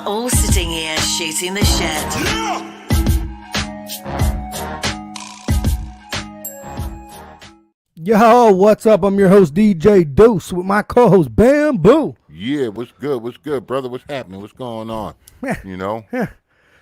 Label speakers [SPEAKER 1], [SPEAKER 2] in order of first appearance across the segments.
[SPEAKER 1] are all sitting here shooting the shit.
[SPEAKER 2] Yo, what's up? I'm your host, DJ Duss, with my co-host, Bamboo.
[SPEAKER 3] Yeah, what's good, brother? What's happening? What's going on? You know?
[SPEAKER 2] I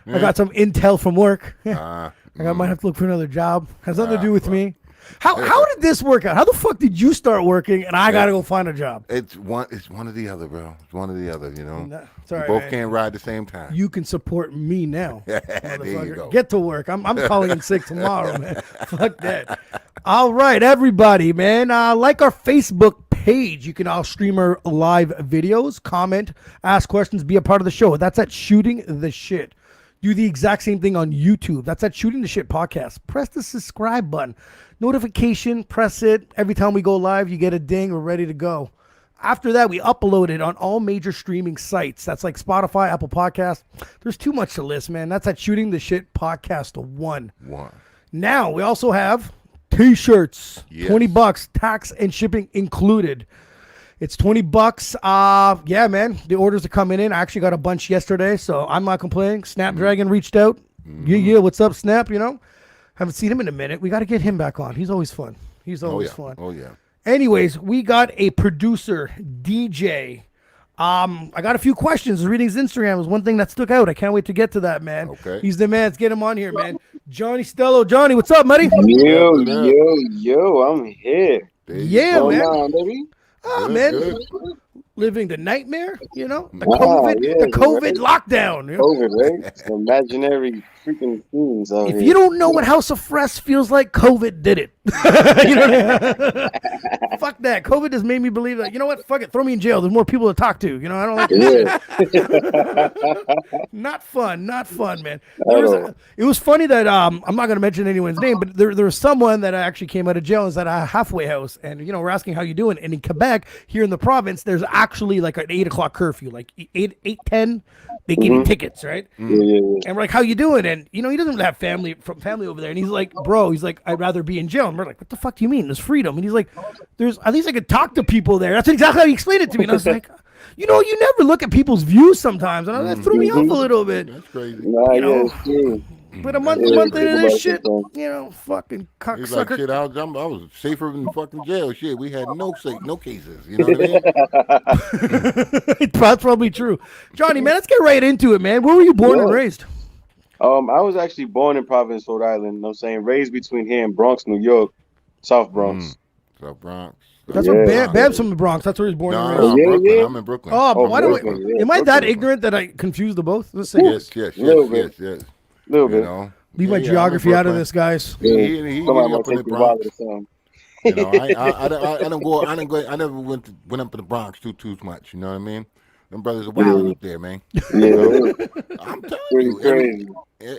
[SPEAKER 2] got some intel from work. I might have to look for another job. Has nothing to do with me. How did this work out? How the fuck did you start working and I gotta go find a job?
[SPEAKER 3] It's one or the other, bro. It's one or the other, you know?
[SPEAKER 2] No, sorry,
[SPEAKER 3] we both
[SPEAKER 2] man.
[SPEAKER 3] can't ride at the same time.
[SPEAKER 2] You can support me now.
[SPEAKER 3] There you go.
[SPEAKER 2] Get to work. I'm calling in sick tomorrow, man. Fuck that. All right, everybody, man. Like our Facebook page. You can all stream our live videos, comment, ask questions, be a part of the show. That's at Shooting the Shit. Do the exact same thing on YouTube. That's at Shooting the Shit Podcast. Press the subscribe button. Notification, press it. Every time we go live, you get a ding. We're ready to go. After that, we upload it on all major streaming sites. That's like Spotify, Apple Podcasts. There's too much to list, man. That's at Shooting the Shit Podcast 1. Now, we also have T-shirts.
[SPEAKER 3] Yes.
[SPEAKER 2] $20, tax and shipping included. It's $20. Yeah, man. The orders are coming in. I actually got a bunch yesterday, so I'm not complaining. Snapdragon reached out. Yeah, what's up, Snap? You know, haven't seen him in a minute. We got to get him back on. He's always fun. He's always fun.
[SPEAKER 3] Oh yeah.
[SPEAKER 2] Anyways, we got a producer, DJ. I got a few questions. Reading his Instagram was one thing that stuck out. I can't wait to get to that, man.
[SPEAKER 3] Okay.
[SPEAKER 2] He's the man. Let's get him on here, man. Johnny Steelo. Johnny, what's up, buddy?
[SPEAKER 4] Yo, I'm here.
[SPEAKER 2] Yeah, man.
[SPEAKER 4] On, baby?
[SPEAKER 2] Oh,
[SPEAKER 3] Good,
[SPEAKER 2] man.
[SPEAKER 3] good.
[SPEAKER 2] Living the nightmare, you know? The
[SPEAKER 4] Wow,
[SPEAKER 2] COVID lockdown. You know?
[SPEAKER 4] COVID, right? It's imaginary freaking things out
[SPEAKER 2] If
[SPEAKER 4] here.
[SPEAKER 2] you don't know what House of Fresh feels like, COVID did it. You know what I mean? Fuck that. COVID just made me believe that, you know what? Fuck it. Throw me in jail. There's more people to talk to. You know, I don't like it. Not fun, man. It was funny that, I'm not going to mention anyone's name, but there was someone that actually came out of jail and was at a halfway house. And, you know, we're asking how you doing. And in Quebec, here in the province, there's actually like an 8 o'clock curfew, like 8:10. They give you tickets, right?
[SPEAKER 4] Yeah.
[SPEAKER 2] And we're like, how you doing? And, you know, he doesn't have family over there. And he's like, bro, I'd rather be in jail. And we're like, what the fuck do you mean? There's freedom. And he's like, at least I could talk to people there. That's exactly how he explained it to me. And I was like, you know, you never look at people's views sometimes. And that threw me off a little bit.
[SPEAKER 3] That's crazy.
[SPEAKER 4] Nah,
[SPEAKER 2] You know,
[SPEAKER 4] it's true.
[SPEAKER 2] But a month into this shit, you know, fucking
[SPEAKER 3] He's like,
[SPEAKER 2] cocksucker.
[SPEAKER 3] shit, I was safer than fucking jail. Shit, we had no cases. You know what I mean?
[SPEAKER 2] That's probably true. Johnny, man, let's get right into it, man. Where were you born and raised?
[SPEAKER 4] I was actually born in Providence, Rhode Island. You know what I'm saying? Raised between here and Bronx, New York, South Bronx.
[SPEAKER 3] South Bronx.
[SPEAKER 2] That's where Bam's from the Bronx. That's where he's born and raised.
[SPEAKER 3] I'm Brooklyn.
[SPEAKER 4] yeah.
[SPEAKER 3] I'm in Brooklyn.
[SPEAKER 2] Oh, why do
[SPEAKER 4] Brooklyn, yeah,
[SPEAKER 2] am I that
[SPEAKER 4] Brooklyn.
[SPEAKER 2] ignorant that I confused the both? Let's say
[SPEAKER 3] Yes.
[SPEAKER 4] Little bit. Little
[SPEAKER 3] You
[SPEAKER 4] bit.
[SPEAKER 3] know?
[SPEAKER 2] leave my
[SPEAKER 3] Yeah,
[SPEAKER 2] geography
[SPEAKER 3] I'm in
[SPEAKER 2] out of
[SPEAKER 3] Brooklyn.
[SPEAKER 2] this, guys.
[SPEAKER 3] He
[SPEAKER 4] Somebody
[SPEAKER 3] up
[SPEAKER 4] might
[SPEAKER 3] in the
[SPEAKER 4] take you a while
[SPEAKER 3] Bronx.
[SPEAKER 4] to sound.
[SPEAKER 3] You know, I never went up to the Bronx too much. You know what I mean? Them brothers are wild up there, man.
[SPEAKER 4] Yeah,
[SPEAKER 3] I'm telling
[SPEAKER 4] pretty
[SPEAKER 3] you,
[SPEAKER 4] crazy.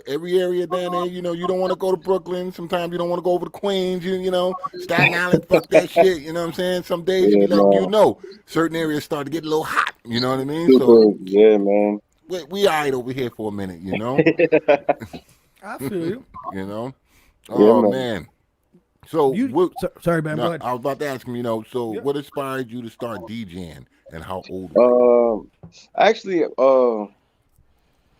[SPEAKER 3] every area down there, you know, you don't want to go to Brooklyn. Sometimes you don't want to go over to Queens. You know, Staten Island, fuck that shit. You know what I'm saying? Some days you be like, you know, certain areas start to get a little hot. You know what I mean? So
[SPEAKER 4] Yeah, man.
[SPEAKER 3] we all right over here for a minute. You know?
[SPEAKER 2] I feel you.
[SPEAKER 3] You know?
[SPEAKER 4] Yeah,
[SPEAKER 3] Oh
[SPEAKER 4] man.
[SPEAKER 3] man. So
[SPEAKER 2] Sorry, man.
[SPEAKER 3] no,
[SPEAKER 2] Go ahead.
[SPEAKER 3] I was about to ask him, you know, so what inspired you to start DJing and how old were you?
[SPEAKER 4] Actually, if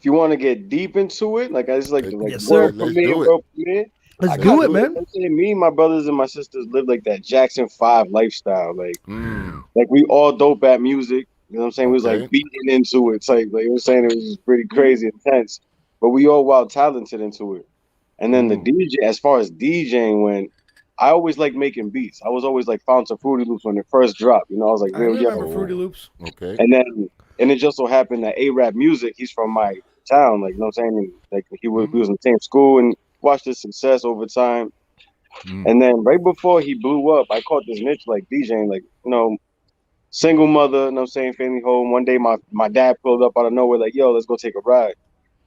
[SPEAKER 4] you want to get deep into it, like I just like
[SPEAKER 2] Yes, sir.
[SPEAKER 3] Let's do it.
[SPEAKER 2] Let's do it, man.
[SPEAKER 4] Let's say me, my brothers, and my sisters live like that Jackson 5 lifestyle. Like
[SPEAKER 3] Mm.
[SPEAKER 4] we all dope at music. You know what I'm saying? We was
[SPEAKER 3] Okay.
[SPEAKER 4] like beating into it. Like you were saying, it was just pretty crazy intense. But we all wild talented into it. And then the DJ, as far as DJing went, I always like making beats. I was always like found some Fruity Loops when it first dropped. You know, I was like,
[SPEAKER 2] I
[SPEAKER 4] real
[SPEAKER 2] remember
[SPEAKER 4] young.
[SPEAKER 2] Fruity Loops.
[SPEAKER 3] Okay.
[SPEAKER 4] And it just so happened that A-Rap Music, he's from my town. Like, you know what I'm saying? And, like we was in the same school and watched his success over time. And then right before he blew up, I caught this niche like DJing, like, you know, single mother, you know what I'm saying, family home. One day my dad pulled up out of nowhere, like, yo, let's go take a ride.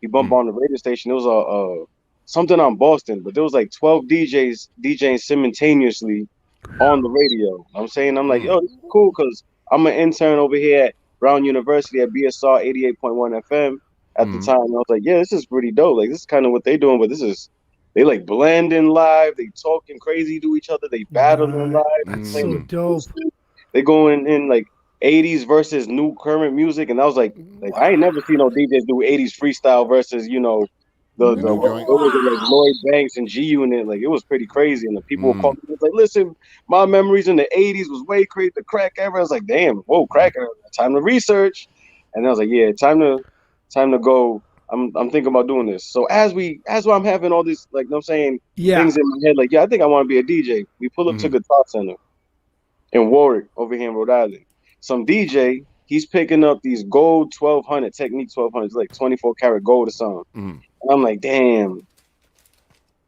[SPEAKER 4] He bumped on the radio station. It was a something on Boston, but there was like 12 DJs DJing simultaneously on the radio. You know what I'm saying? I'm like, yo, this is cool because I'm an intern over here at Brown University at BSR 88.1 FM at the time. And I was like, yeah, this is pretty dope. Like, this is kind of what they doing, but they like blending live. They talking crazy to each other. They battling live.
[SPEAKER 2] That's so dope.
[SPEAKER 4] They going in like '80s versus new current music, and I was like I ain't never seen no DJs do '80s freestyle versus the
[SPEAKER 3] new joint.
[SPEAKER 4] what was it, like Lloyd Banks and G Unit. Like it was pretty crazy, and the people were calling me like, "Listen, my memories in the '80s was way crazy. The crack era." I was like, "Damn, whoa, crack era! Time to research." And I was like, "Yeah, time to go." I'm thinking about doing this. So as I'm having all this, like, you know what I'm saying, things in my head, like, yeah, I think I want to be a DJ. We pull up to Guitar Center in Warwick over here in Rhode Island. Some DJ, he's picking up these gold 1200 Technique 1200s, like 24 karat gold or something. And I'm like, damn,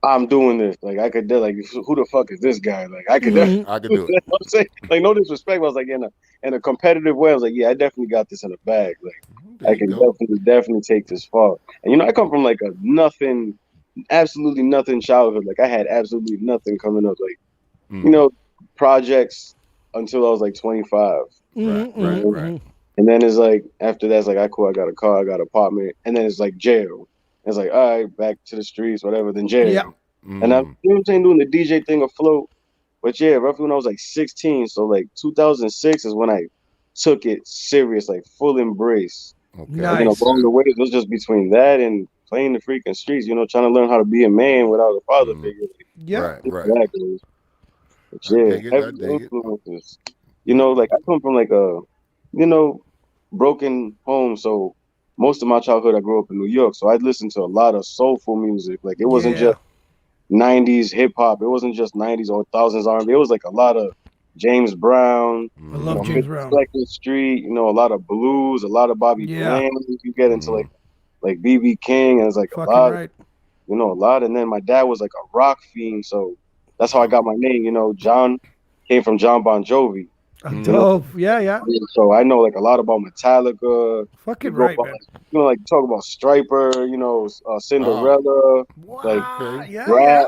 [SPEAKER 4] I'm doing this. Like, I could do, like, who the fuck is this guy? Like, I could do it.
[SPEAKER 3] I could do it.
[SPEAKER 4] You know what I'm saying? Like, no disrespect, but I was like, in a competitive way, I was like, yeah, I definitely got this in the bag. Like, I can definitely take this far. And I come from like a absolutely nothing childhood. Like I had absolutely nothing coming up. Like, projects until I was like 25.
[SPEAKER 3] Right.
[SPEAKER 4] And then it's like after that, it's like, cool, I got a car, I got an apartment, and then it's like jail. It's like, all right, back to the streets, whatever. Then jail.
[SPEAKER 2] Yeah.
[SPEAKER 4] And I'm, what I'm saying, doing the DJ thing afloat. But yeah, roughly when I was like 16, so like 2006 is when I took it serious, like full embrace.
[SPEAKER 2] Okay. Nice.
[SPEAKER 4] Along the way, it was just between that and playing the freaking streets, trying to learn how to be a man without a father figure.
[SPEAKER 2] Yeah.
[SPEAKER 3] Right.
[SPEAKER 4] Exactly. But yeah, influences. Like I come from like a, broken home. So most of my childhood, I grew up in New York. So I'd listen to a lot of soulful music. Like it wasn't just 90s hip hop. It wasn't just 90s or thousands R&B. It was like a lot of James Brown.
[SPEAKER 2] I love James Brown.
[SPEAKER 4] Second Street, a lot of blues, a lot of Bobby Bland. You get into like BB King, and it's like a lot, a lot. And then my dad was like a rock fiend, so that's how I got my name. John came from John Bon Jovi.
[SPEAKER 2] Dope. Yeah.
[SPEAKER 4] So I know like a lot about Metallica.
[SPEAKER 2] Fucking right, man.
[SPEAKER 4] Like talk about Striper, Cinderella.
[SPEAKER 2] Wow.
[SPEAKER 4] Like
[SPEAKER 2] yeah.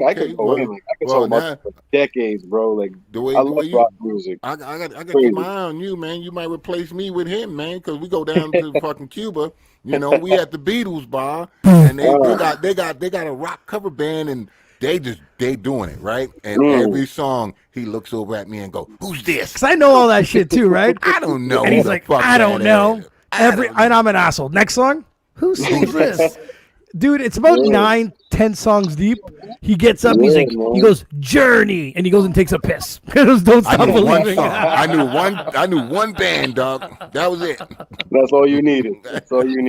[SPEAKER 4] I could go in. Like I could talk about this for decades, bro. Like
[SPEAKER 3] the way
[SPEAKER 4] I love rock music.
[SPEAKER 3] I got to keep my eye on you, man. You might replace me with him, man, because we go down to fucking Cuba. We at the Beatles bar, and they got a rock cover band, and they doing it right. And every song he looks over at me and go, "Who's this?"
[SPEAKER 2] Because I know all that shit too, right?
[SPEAKER 3] I don't know.
[SPEAKER 2] And he's like, "I don't know." And I'm an asshole. Next song, who's this? Dude, it's about 9-10 songs deep. He gets up, he's like, he goes, "Journey," and he goes and takes a piss. Don't stop believing.
[SPEAKER 3] I knew one band, dog. That was it.
[SPEAKER 4] That's all you needed.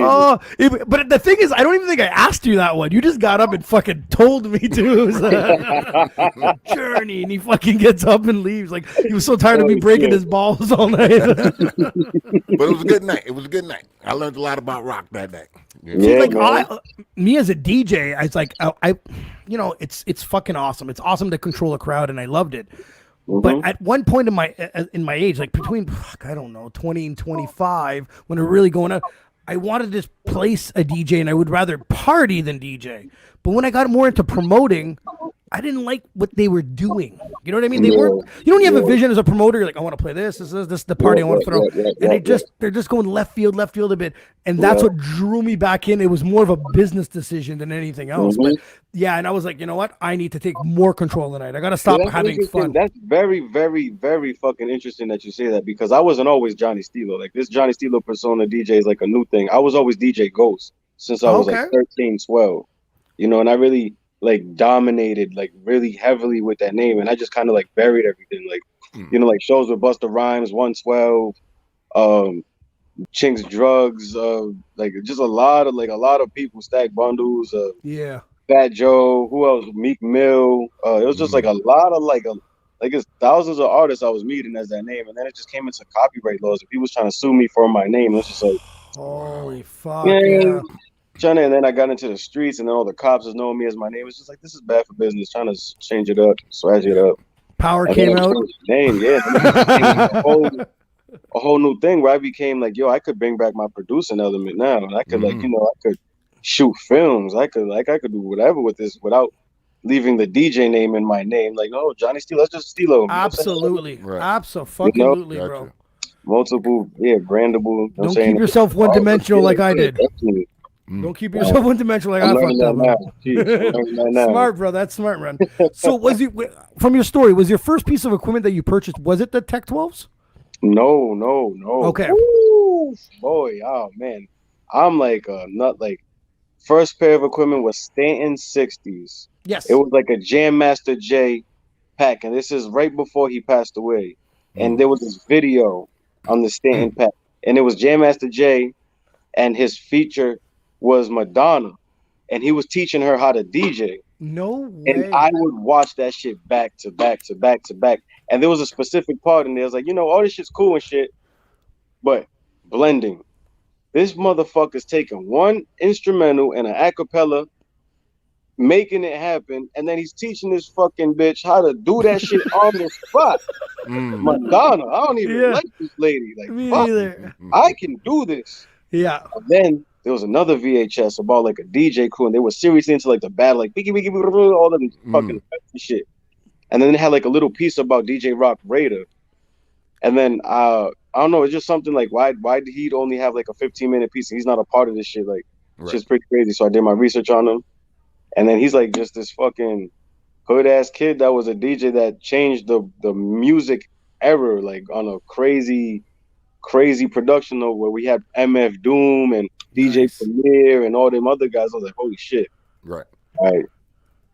[SPEAKER 2] Oh, but the thing is, I don't even think I asked you that one. You just got up and fucking told me to. Journey, and he fucking gets up and leaves. Like he was so tired of me breaking his balls all night.
[SPEAKER 3] But it was a good night. I learned a lot about rock that night.
[SPEAKER 2] Me as a DJ, I was like, it's fucking awesome. It's awesome to control a crowd, and I loved it. But at one point in my age, like between 20 and 25, when we're really going out, I wanted to place a DJ, and I would rather party than DJ. But when I got more into promoting, I didn't like what they were doing. You know what I mean? They weren't. You have a vision as a promoter. You're like, I want to play this is the party I want to throw. And they're just going left field a bit. And that's what drew me back in. It was more of a business decision than anything else. But yeah, and I was like, you know what? I need to take more control tonight. I got to stop having fun.
[SPEAKER 4] That's very, very, very fucking interesting that you say that, because I wasn't always Johnny Steelo. Like this Johnny Steelo persona DJ is like a new thing. I was always DJ Ghost since I was like 13, 12. And I really like dominated like really heavily with that name, and I just kind of like buried everything, like like shows with Busta Rhymes, 112, Chinks Drugs, like just a lot of people, Stack Bundles, Fat Joe, who else, Meek Mill, it was just like a lot of like it's thousands of artists I was meeting as that name, and then it just came into copyright laws and people was trying to sue me for my name. It was just like,
[SPEAKER 2] holy fuck, yeah.
[SPEAKER 4] And then I got into the streets, and then all the cops was knowing me as my name. It's just like, this is bad for business. Trying to change it up, swag it up.
[SPEAKER 2] Power came out.
[SPEAKER 4] Name, a whole new thing where I became like, yo, I could bring back my producing element now, and I could I could shoot films. I could do whatever with this without leaving the DJ name in my name. Like, no, Johnny Steelo, that's just Steelo.
[SPEAKER 2] Absolutely, absolutely, bro.
[SPEAKER 4] Multiple, brandable.
[SPEAKER 2] Don't keep yourself one-dimensional like I did. Don't keep yourself one-dimensional like I fucked up. Smart, bro. That's smart, man. So from your story, was your first piece of equipment that you purchased, was it the Tech 12s?
[SPEAKER 4] No.
[SPEAKER 2] Okay.
[SPEAKER 4] Woo, boy, oh man. I'm like a nut. Like first pair of equipment was Stanton 60s. It
[SPEAKER 2] Yes.
[SPEAKER 4] was like a Jam Master J pack, and this is right before he passed away. And there was this video on the Stanton pack, and it was Jam Master J, and his feature was Madonna, and he was teaching her how to DJ.
[SPEAKER 2] No
[SPEAKER 4] And
[SPEAKER 2] way.
[SPEAKER 4] I would watch that shit back to back to back to back. And there was a specific part in there. It's like, all this shit's cool and shit, but blending. This motherfucker's taking one instrumental and an acapella, making it happen, and then he's teaching this fucking bitch how to do that shit on the spot. Madonna, I don't even like this lady. Like,
[SPEAKER 2] Me
[SPEAKER 4] fuck,
[SPEAKER 2] neither.
[SPEAKER 4] I can do this.
[SPEAKER 2] Yeah.
[SPEAKER 4] And then there was another VHS about like a DJ crew, and they were seriously into like the battle, like all them fucking shit. And then they had like a little piece about DJ Rock Raider. And then I don't know, it's just something like why did he only have like a 15-minute piece? He's not a part of this shit. Like it's just pretty crazy. So I did my research on him. And then he's like just this fucking hood ass kid that was a DJ that changed the music era, like on a crazy production though, where we had MF Doom and DJ Premier and all them other guys. I was like, holy shit.
[SPEAKER 3] Right.
[SPEAKER 4] All right.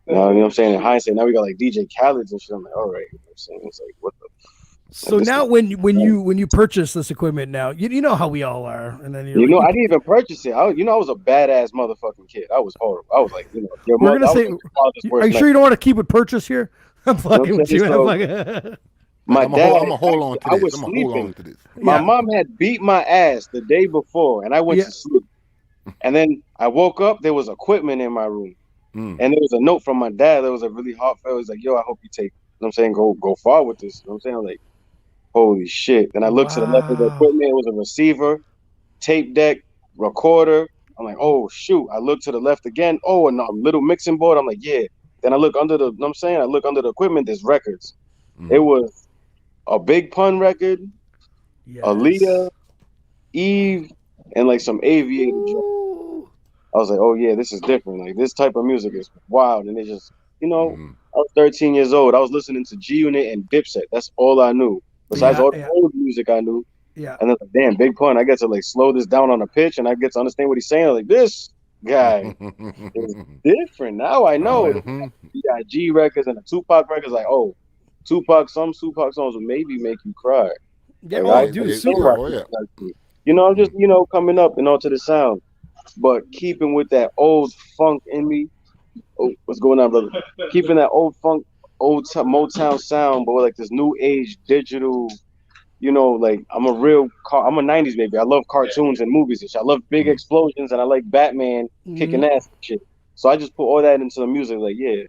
[SPEAKER 4] You know what I'm saying? In hindsight, now we got like DJ Khaled's and shit. I'm like, all right. You know what I'm saying? It's like, what the
[SPEAKER 2] So now when you purchase this equipment now, you know how we all are. And then
[SPEAKER 4] I didn't even purchase it. I was a badass motherfucking kid. I was horrible. I was like, your
[SPEAKER 2] we're
[SPEAKER 4] mother,
[SPEAKER 2] gonna say, are you sure you don't want to keep it purchase here? I'm fucking with you.
[SPEAKER 4] My dad,
[SPEAKER 3] I'm gonna hold on to this.
[SPEAKER 4] I was sleeping. My mom had beat my ass the day before, and I went to sleep. And then I woke up. There was equipment in my room, and there was a note from my dad. That was a really heartfelt. It was like, "Yo, I hope you take. You know what I'm saying, go far with this." You know what I'm saying? I'm like, holy shit! Then I looked to the left of the equipment. It was a receiver, tape deck, recorder. I'm like, oh shoot! I looked to the left again. Oh, a little mixing board. I'm like, yeah. Then I look under the. You know what I'm saying? I look under the equipment. There's records. It was a Big Pun record, Aaliyah, Eve, and like some Aviator joint. I was like, oh yeah, this is different. Like this type of music is wild, and it just, I was 13 years old. I was listening to G Unit and Dipset. That's all I knew. Besides all the old music I knew.
[SPEAKER 2] Yeah.
[SPEAKER 4] And then like, damn, Big Pun. I get to like slow this down on a pitch, and I get to understand what he's saying. Like this guy is different. Now I know. You got G records and the Tupac records. Like, oh. Some Tupac songs will maybe make you cry.
[SPEAKER 2] Yeah,
[SPEAKER 4] like,
[SPEAKER 2] super.
[SPEAKER 4] I'm just, coming up and onto the sound. But keeping with that old funk in me. Oh, what's going on, brother? Keeping that old funk, Motown sound, but with like this new age digital, like I'm a 90s baby. I love cartoons and movies and shit. I love big explosions and I like Batman kicking ass and shit. So I just put all that into the music. Like, yeah,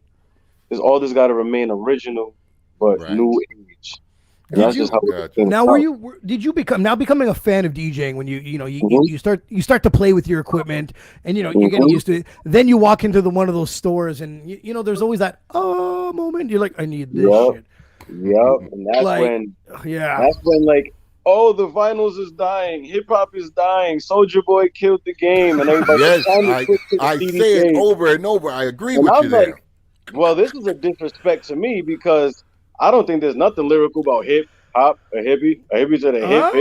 [SPEAKER 4] all this got to remain original. But new age. Did
[SPEAKER 2] you becoming a fan of DJing when you start to play with your equipment and you're getting used to it. Then you walk into one of those stores and there's always that moment. You're like, I need this shit.
[SPEAKER 4] Yep. And that's when like, oh, the vinyls is dying, hip hop is dying, Soulja Boy killed the game, and everybody.
[SPEAKER 3] I say it over and over. I agree with you there.
[SPEAKER 4] Well, this is a disrespect to me because I don't think there's nothing lyrical about hip hop, a hippie to the hip.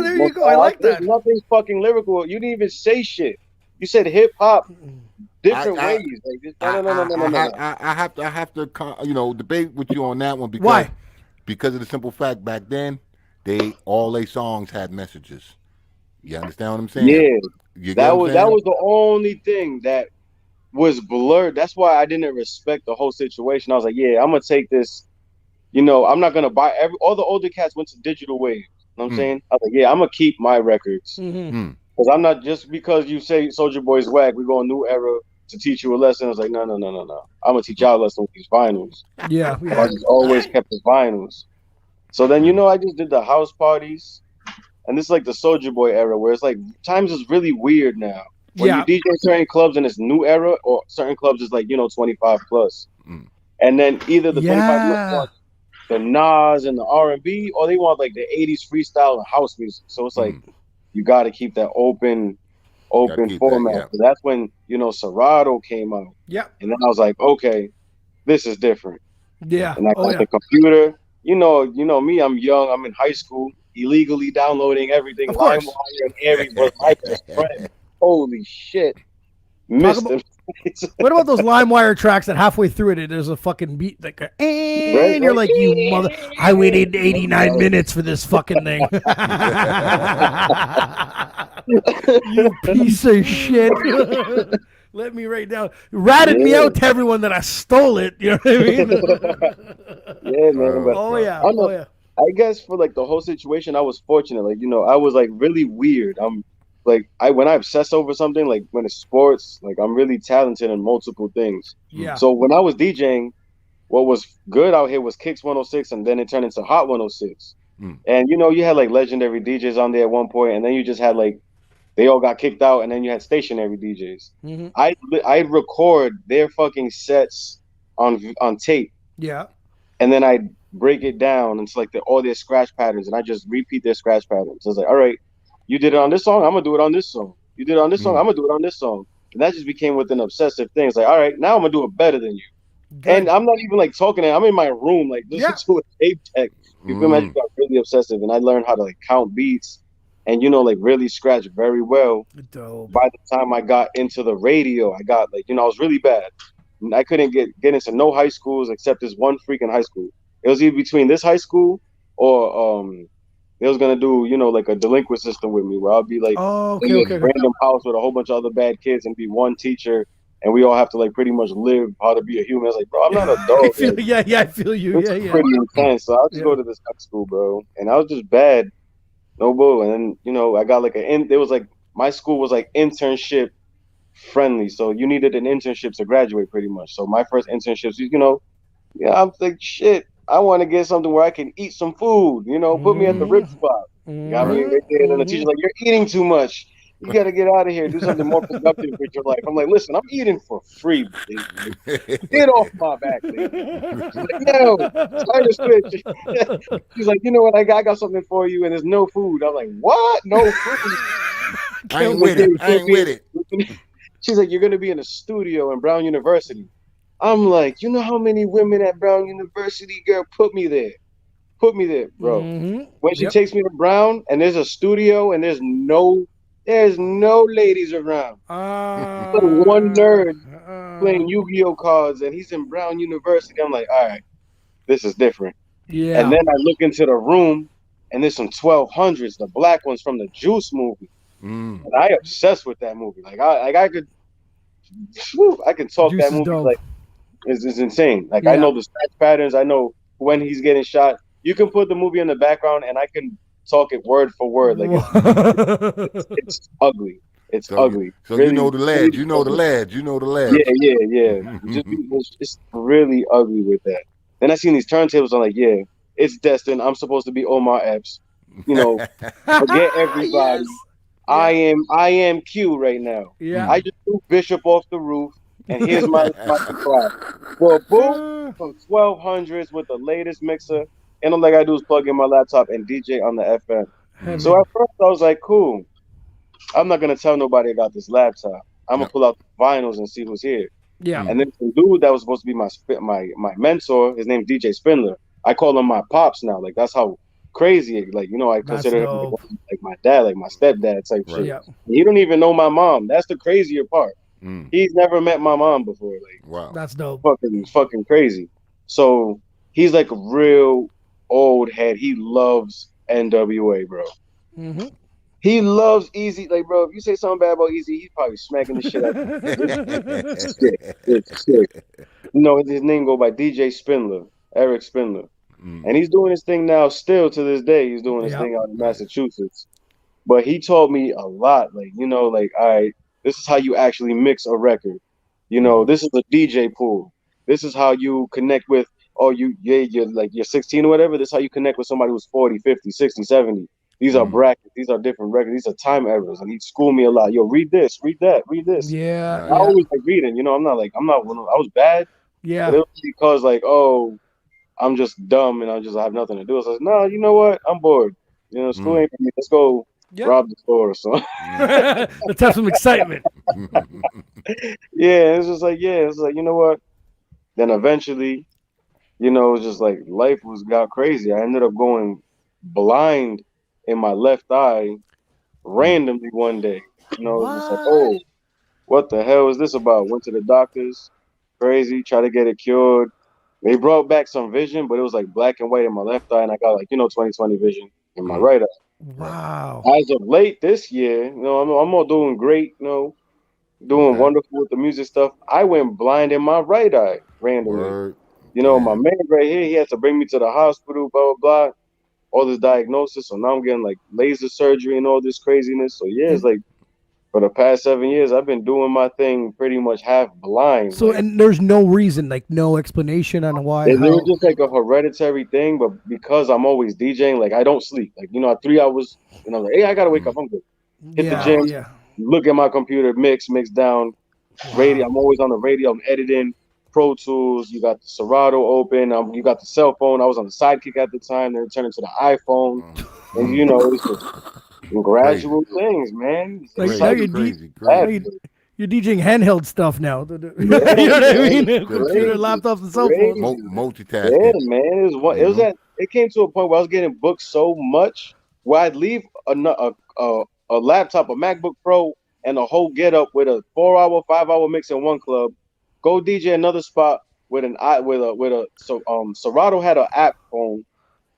[SPEAKER 2] There you go. I like that.
[SPEAKER 4] There's nothing fucking lyrical. You didn't even say shit. You said hip hop different ways.
[SPEAKER 3] I have to debate with you on that one because
[SPEAKER 2] why?
[SPEAKER 3] Because of the simple fact back then all their songs had messages. You understand what I'm saying?
[SPEAKER 4] Yeah. That was the only thing that was blurred. That's why I didn't respect the whole situation. I was like, yeah, I'm gonna take this. I'm not gonna buy all the older cats went to digital wave. You know what I'm saying? I was like, yeah, I'm gonna keep my records. Because I'm not just because you say Soulja Boy's whack, we go a new era to teach you a lesson. I was like, no. I'm gonna teach y'all a lesson with these vinyls.
[SPEAKER 2] Yeah.
[SPEAKER 4] I just always kept the vinyls. So then I just did the house parties. And this is like the Soulja Boy era where it's like times is really weird now. When you DJ certain clubs in this new era or certain clubs is like, 25 plus. And then either the 25 plus the Nas and the R&B, or they want like the 80s freestyle and house music. So it's like you got to keep that open format. So that's when Serato came out.
[SPEAKER 2] Yeah,
[SPEAKER 4] and then I was like, okay, this is different.
[SPEAKER 2] Yeah,
[SPEAKER 4] and I got the computer. You know me. I'm young. I'm in high school. illegally downloading everything.
[SPEAKER 2] Of course.
[SPEAKER 4] LimeWire and Airy was my best friend. Holy shit. Missed him.
[SPEAKER 2] What about those LimeWire tracks that halfway through it, there's a fucking beat like, and you're like, you mother! I waited 89 minutes for this fucking thing. You piece of shit. Let me write down. Ratted me out to everyone that I stole it. You know what I mean?
[SPEAKER 4] Yeah, man. But
[SPEAKER 2] Oh yeah.
[SPEAKER 4] I guess for like the whole situation, I was fortunate. Like, you know, I was like really weird. I'm like when I obsess over something, like when it's sports, like I'm really talented in multiple things.
[SPEAKER 2] Yeah.
[SPEAKER 4] So when I was DJing, what was good out here was Kicks 106, and then it turned into Hot 106. And you know, you had like legendary DJs on there at one point, and then you just had like they all got kicked out, and then you had stationary DJs.
[SPEAKER 2] Mm-hmm.
[SPEAKER 4] I'd record their fucking sets on tape.
[SPEAKER 2] Yeah.
[SPEAKER 4] And then I'd break it down into like all their scratch patterns, and I just repeat their scratch patterns. So I was like, all right, you did it on this song, I'm gonna do it on this song. You did it on this song, I'm gonna do it on this song. And that just became with an obsessive thing. It's like, all right, now I'm gonna do it better than you. Good. And I'm not even like talking. I'm in my room, like listening to a tape deck. You can imagine, got really obsessive, and I learned how to like count beats, and you know, like really scratch very well.
[SPEAKER 2] Dope.
[SPEAKER 4] By the time I got into the radio, I got like, you know, I was really bad. I couldn't get into no high schools except this one freaking high school. It was either between this high school or they was gonna do, you know, like a delinquent system with me where I'll be like in a random house with a whole bunch of other bad kids and be one teacher, and we all have to like pretty much live how to be a human. I was like, bro, I'm not a dog.
[SPEAKER 2] I feel you.
[SPEAKER 4] It's pretty intense. So I'll just go to this high school, bro, and I was just bad, no bull. And then, you know, I got like there was like my school was like internship friendly, so you needed an internship to graduate pretty much. So my first internships, you know, I'm like, shit, I want to get something where I can eat some food, you know, put me at the rib spot. You know what I mean? And the teacher's like, you're eating too much. You got to get out of here, do something more productive with your life. I'm like, listen, I'm eating for free, baby. Get off my back, baby. She's like, yo, try to switch. She's like, you know what, I got something for you, and there's no food. I'm like, what? No food?
[SPEAKER 3] I ain't with it.
[SPEAKER 4] She's like, you're going to be in a studio in Brown University. I'm like, you know how many women at Brown University, girl, put me there. Put me there, bro. When she takes me to Brown and there's a studio and there's no ladies around. One nerd playing Yu-Gi-Oh cards and he's in Brown University. I'm like, all right, this is different. Yeah. And then I look into the room and there's some 1200s, the black ones from the Juice movie. And I obsessed with that movie. Like I could talk Juice that movie like it's insane. Like I know the scratch patterns. I know when he's getting shot. You can put the movie in the background and I can talk it word for word. Like it's ugly. It's ugly.
[SPEAKER 3] So really, you know the lad. You know the lad. You know the lad.
[SPEAKER 4] Yeah. It's really ugly with that. Then I seen these turntables. I'm like, yeah, it's destined. I'm supposed to be Omar Epps. You know, forget everybody. Yes. I am Q right now. Yeah. I just threw Bishop off the roof, and here's my supply. For a booth from 1200s with the latest mixer, and all I gotta do is plug in my laptop and DJ on the FM. So at first I was like, cool. I'm not gonna tell nobody about this laptop. I'm gonna pull out the vinyls and see who's here. Yeah. And then some dude that was supposed to be my mentor, his name's DJ Spindler. I call him my pops now. Like that's how crazy, like, you know, I consider him like my dad, like my stepdad type shit. Yeah. He don't even know my mom. That's the crazier part. He's never met my mom before. Like,
[SPEAKER 3] wow,
[SPEAKER 2] that's dope.
[SPEAKER 4] Fucking crazy. So he's like a real old head. He loves NWA, bro. He loves Easy. Like, bro, if you say something bad about Easy, he's probably smacking the shit out of you. It's sick. You know, his name go by DJ Spindler, Eric Spindler. And he's doing his thing now still to this day. He's doing his thing out in Massachusetts. But he taught me a lot. Like, you know, like, all right, this is how you actually mix a record. You know, this is a DJ pool. This is how you connect with, you're like, you're 16 or whatever. This is how you connect with somebody who's 40, 50, 60, 70. These are brackets. These are different records. These are time errors. And he schooled me a lot. Yo, read this, read that, read this.
[SPEAKER 2] Yeah.
[SPEAKER 4] I always like reading. You know, I was bad. Yeah. But it was because like, I'm just dumb and I have nothing to do. So I was like, no, you know what? I'm bored. You know, school ain't for me. Let's go rob the store or something.
[SPEAKER 2] Let's have some excitement.
[SPEAKER 4] It's just like, it's like, you know what? Then eventually, you know, it's just like life got crazy. I ended up going blind in my left eye randomly one day. You know, it's like,
[SPEAKER 2] What?
[SPEAKER 4] oh, what the hell is this about? Went to the doctors, crazy, try to get it cured. They brought back some vision, but it was like black and white in my left eye, and I got like 20/20 vision in my right eye.
[SPEAKER 3] Right.
[SPEAKER 2] Wow.
[SPEAKER 4] As of late this year, I'm all doing great. Doing
[SPEAKER 3] Okay.
[SPEAKER 4] wonderful with the music stuff. I went blind in my right eye randomly.
[SPEAKER 3] Word.
[SPEAKER 4] My
[SPEAKER 3] Yeah.
[SPEAKER 4] man right here, he had to bring me to the hospital, blah blah blah. All this diagnosis, so now I'm getting like laser surgery and all this craziness. So yeah, it's
[SPEAKER 2] And
[SPEAKER 4] like for the past 7 years, I've been doing my thing pretty much half blind.
[SPEAKER 2] so,
[SPEAKER 4] Like
[SPEAKER 2] and there's no reason, like no explanation on why,
[SPEAKER 4] it was
[SPEAKER 2] how.
[SPEAKER 4] just like a hereditary thing, but because I'm always DJing, like I don't sleep. Like at 3 hours, like, hey, I gotta wake up. I'm good. Hit the
[SPEAKER 2] Yeah,
[SPEAKER 4] gym,
[SPEAKER 2] yeah.
[SPEAKER 4] look at my computer, mix down. Radio.
[SPEAKER 2] Wow.
[SPEAKER 4] I'm always on the radio. I'm editing Pro Tools. You got the Serato open. You got the cell phone. I was on the Sidekick at the time. Then it turned into the iPhone. And it's just
[SPEAKER 3] Crazy.
[SPEAKER 4] gradual things, man. It's
[SPEAKER 2] Like now
[SPEAKER 3] Crazy.
[SPEAKER 2] you're
[SPEAKER 4] exciting.
[SPEAKER 3] Crazy.
[SPEAKER 2] now
[SPEAKER 3] Crazy.
[SPEAKER 2] you're DJing handheld stuff now. You
[SPEAKER 4] Yeah,
[SPEAKER 2] know what I
[SPEAKER 4] man.
[SPEAKER 2] mean?
[SPEAKER 4] It's
[SPEAKER 2] Computer,
[SPEAKER 4] crazy.
[SPEAKER 2] laptops, and cell phones.
[SPEAKER 4] Crazy. Yeah,
[SPEAKER 3] Multitasking.
[SPEAKER 4] man.
[SPEAKER 3] Mm-hmm.
[SPEAKER 4] It came to a point where I was getting booked so much where I'd leave a laptop, a MacBook Pro, and a whole get up with a 4 hour, 5 hour mix in one club, go DJ another spot with an I with a so Serato had an app phone,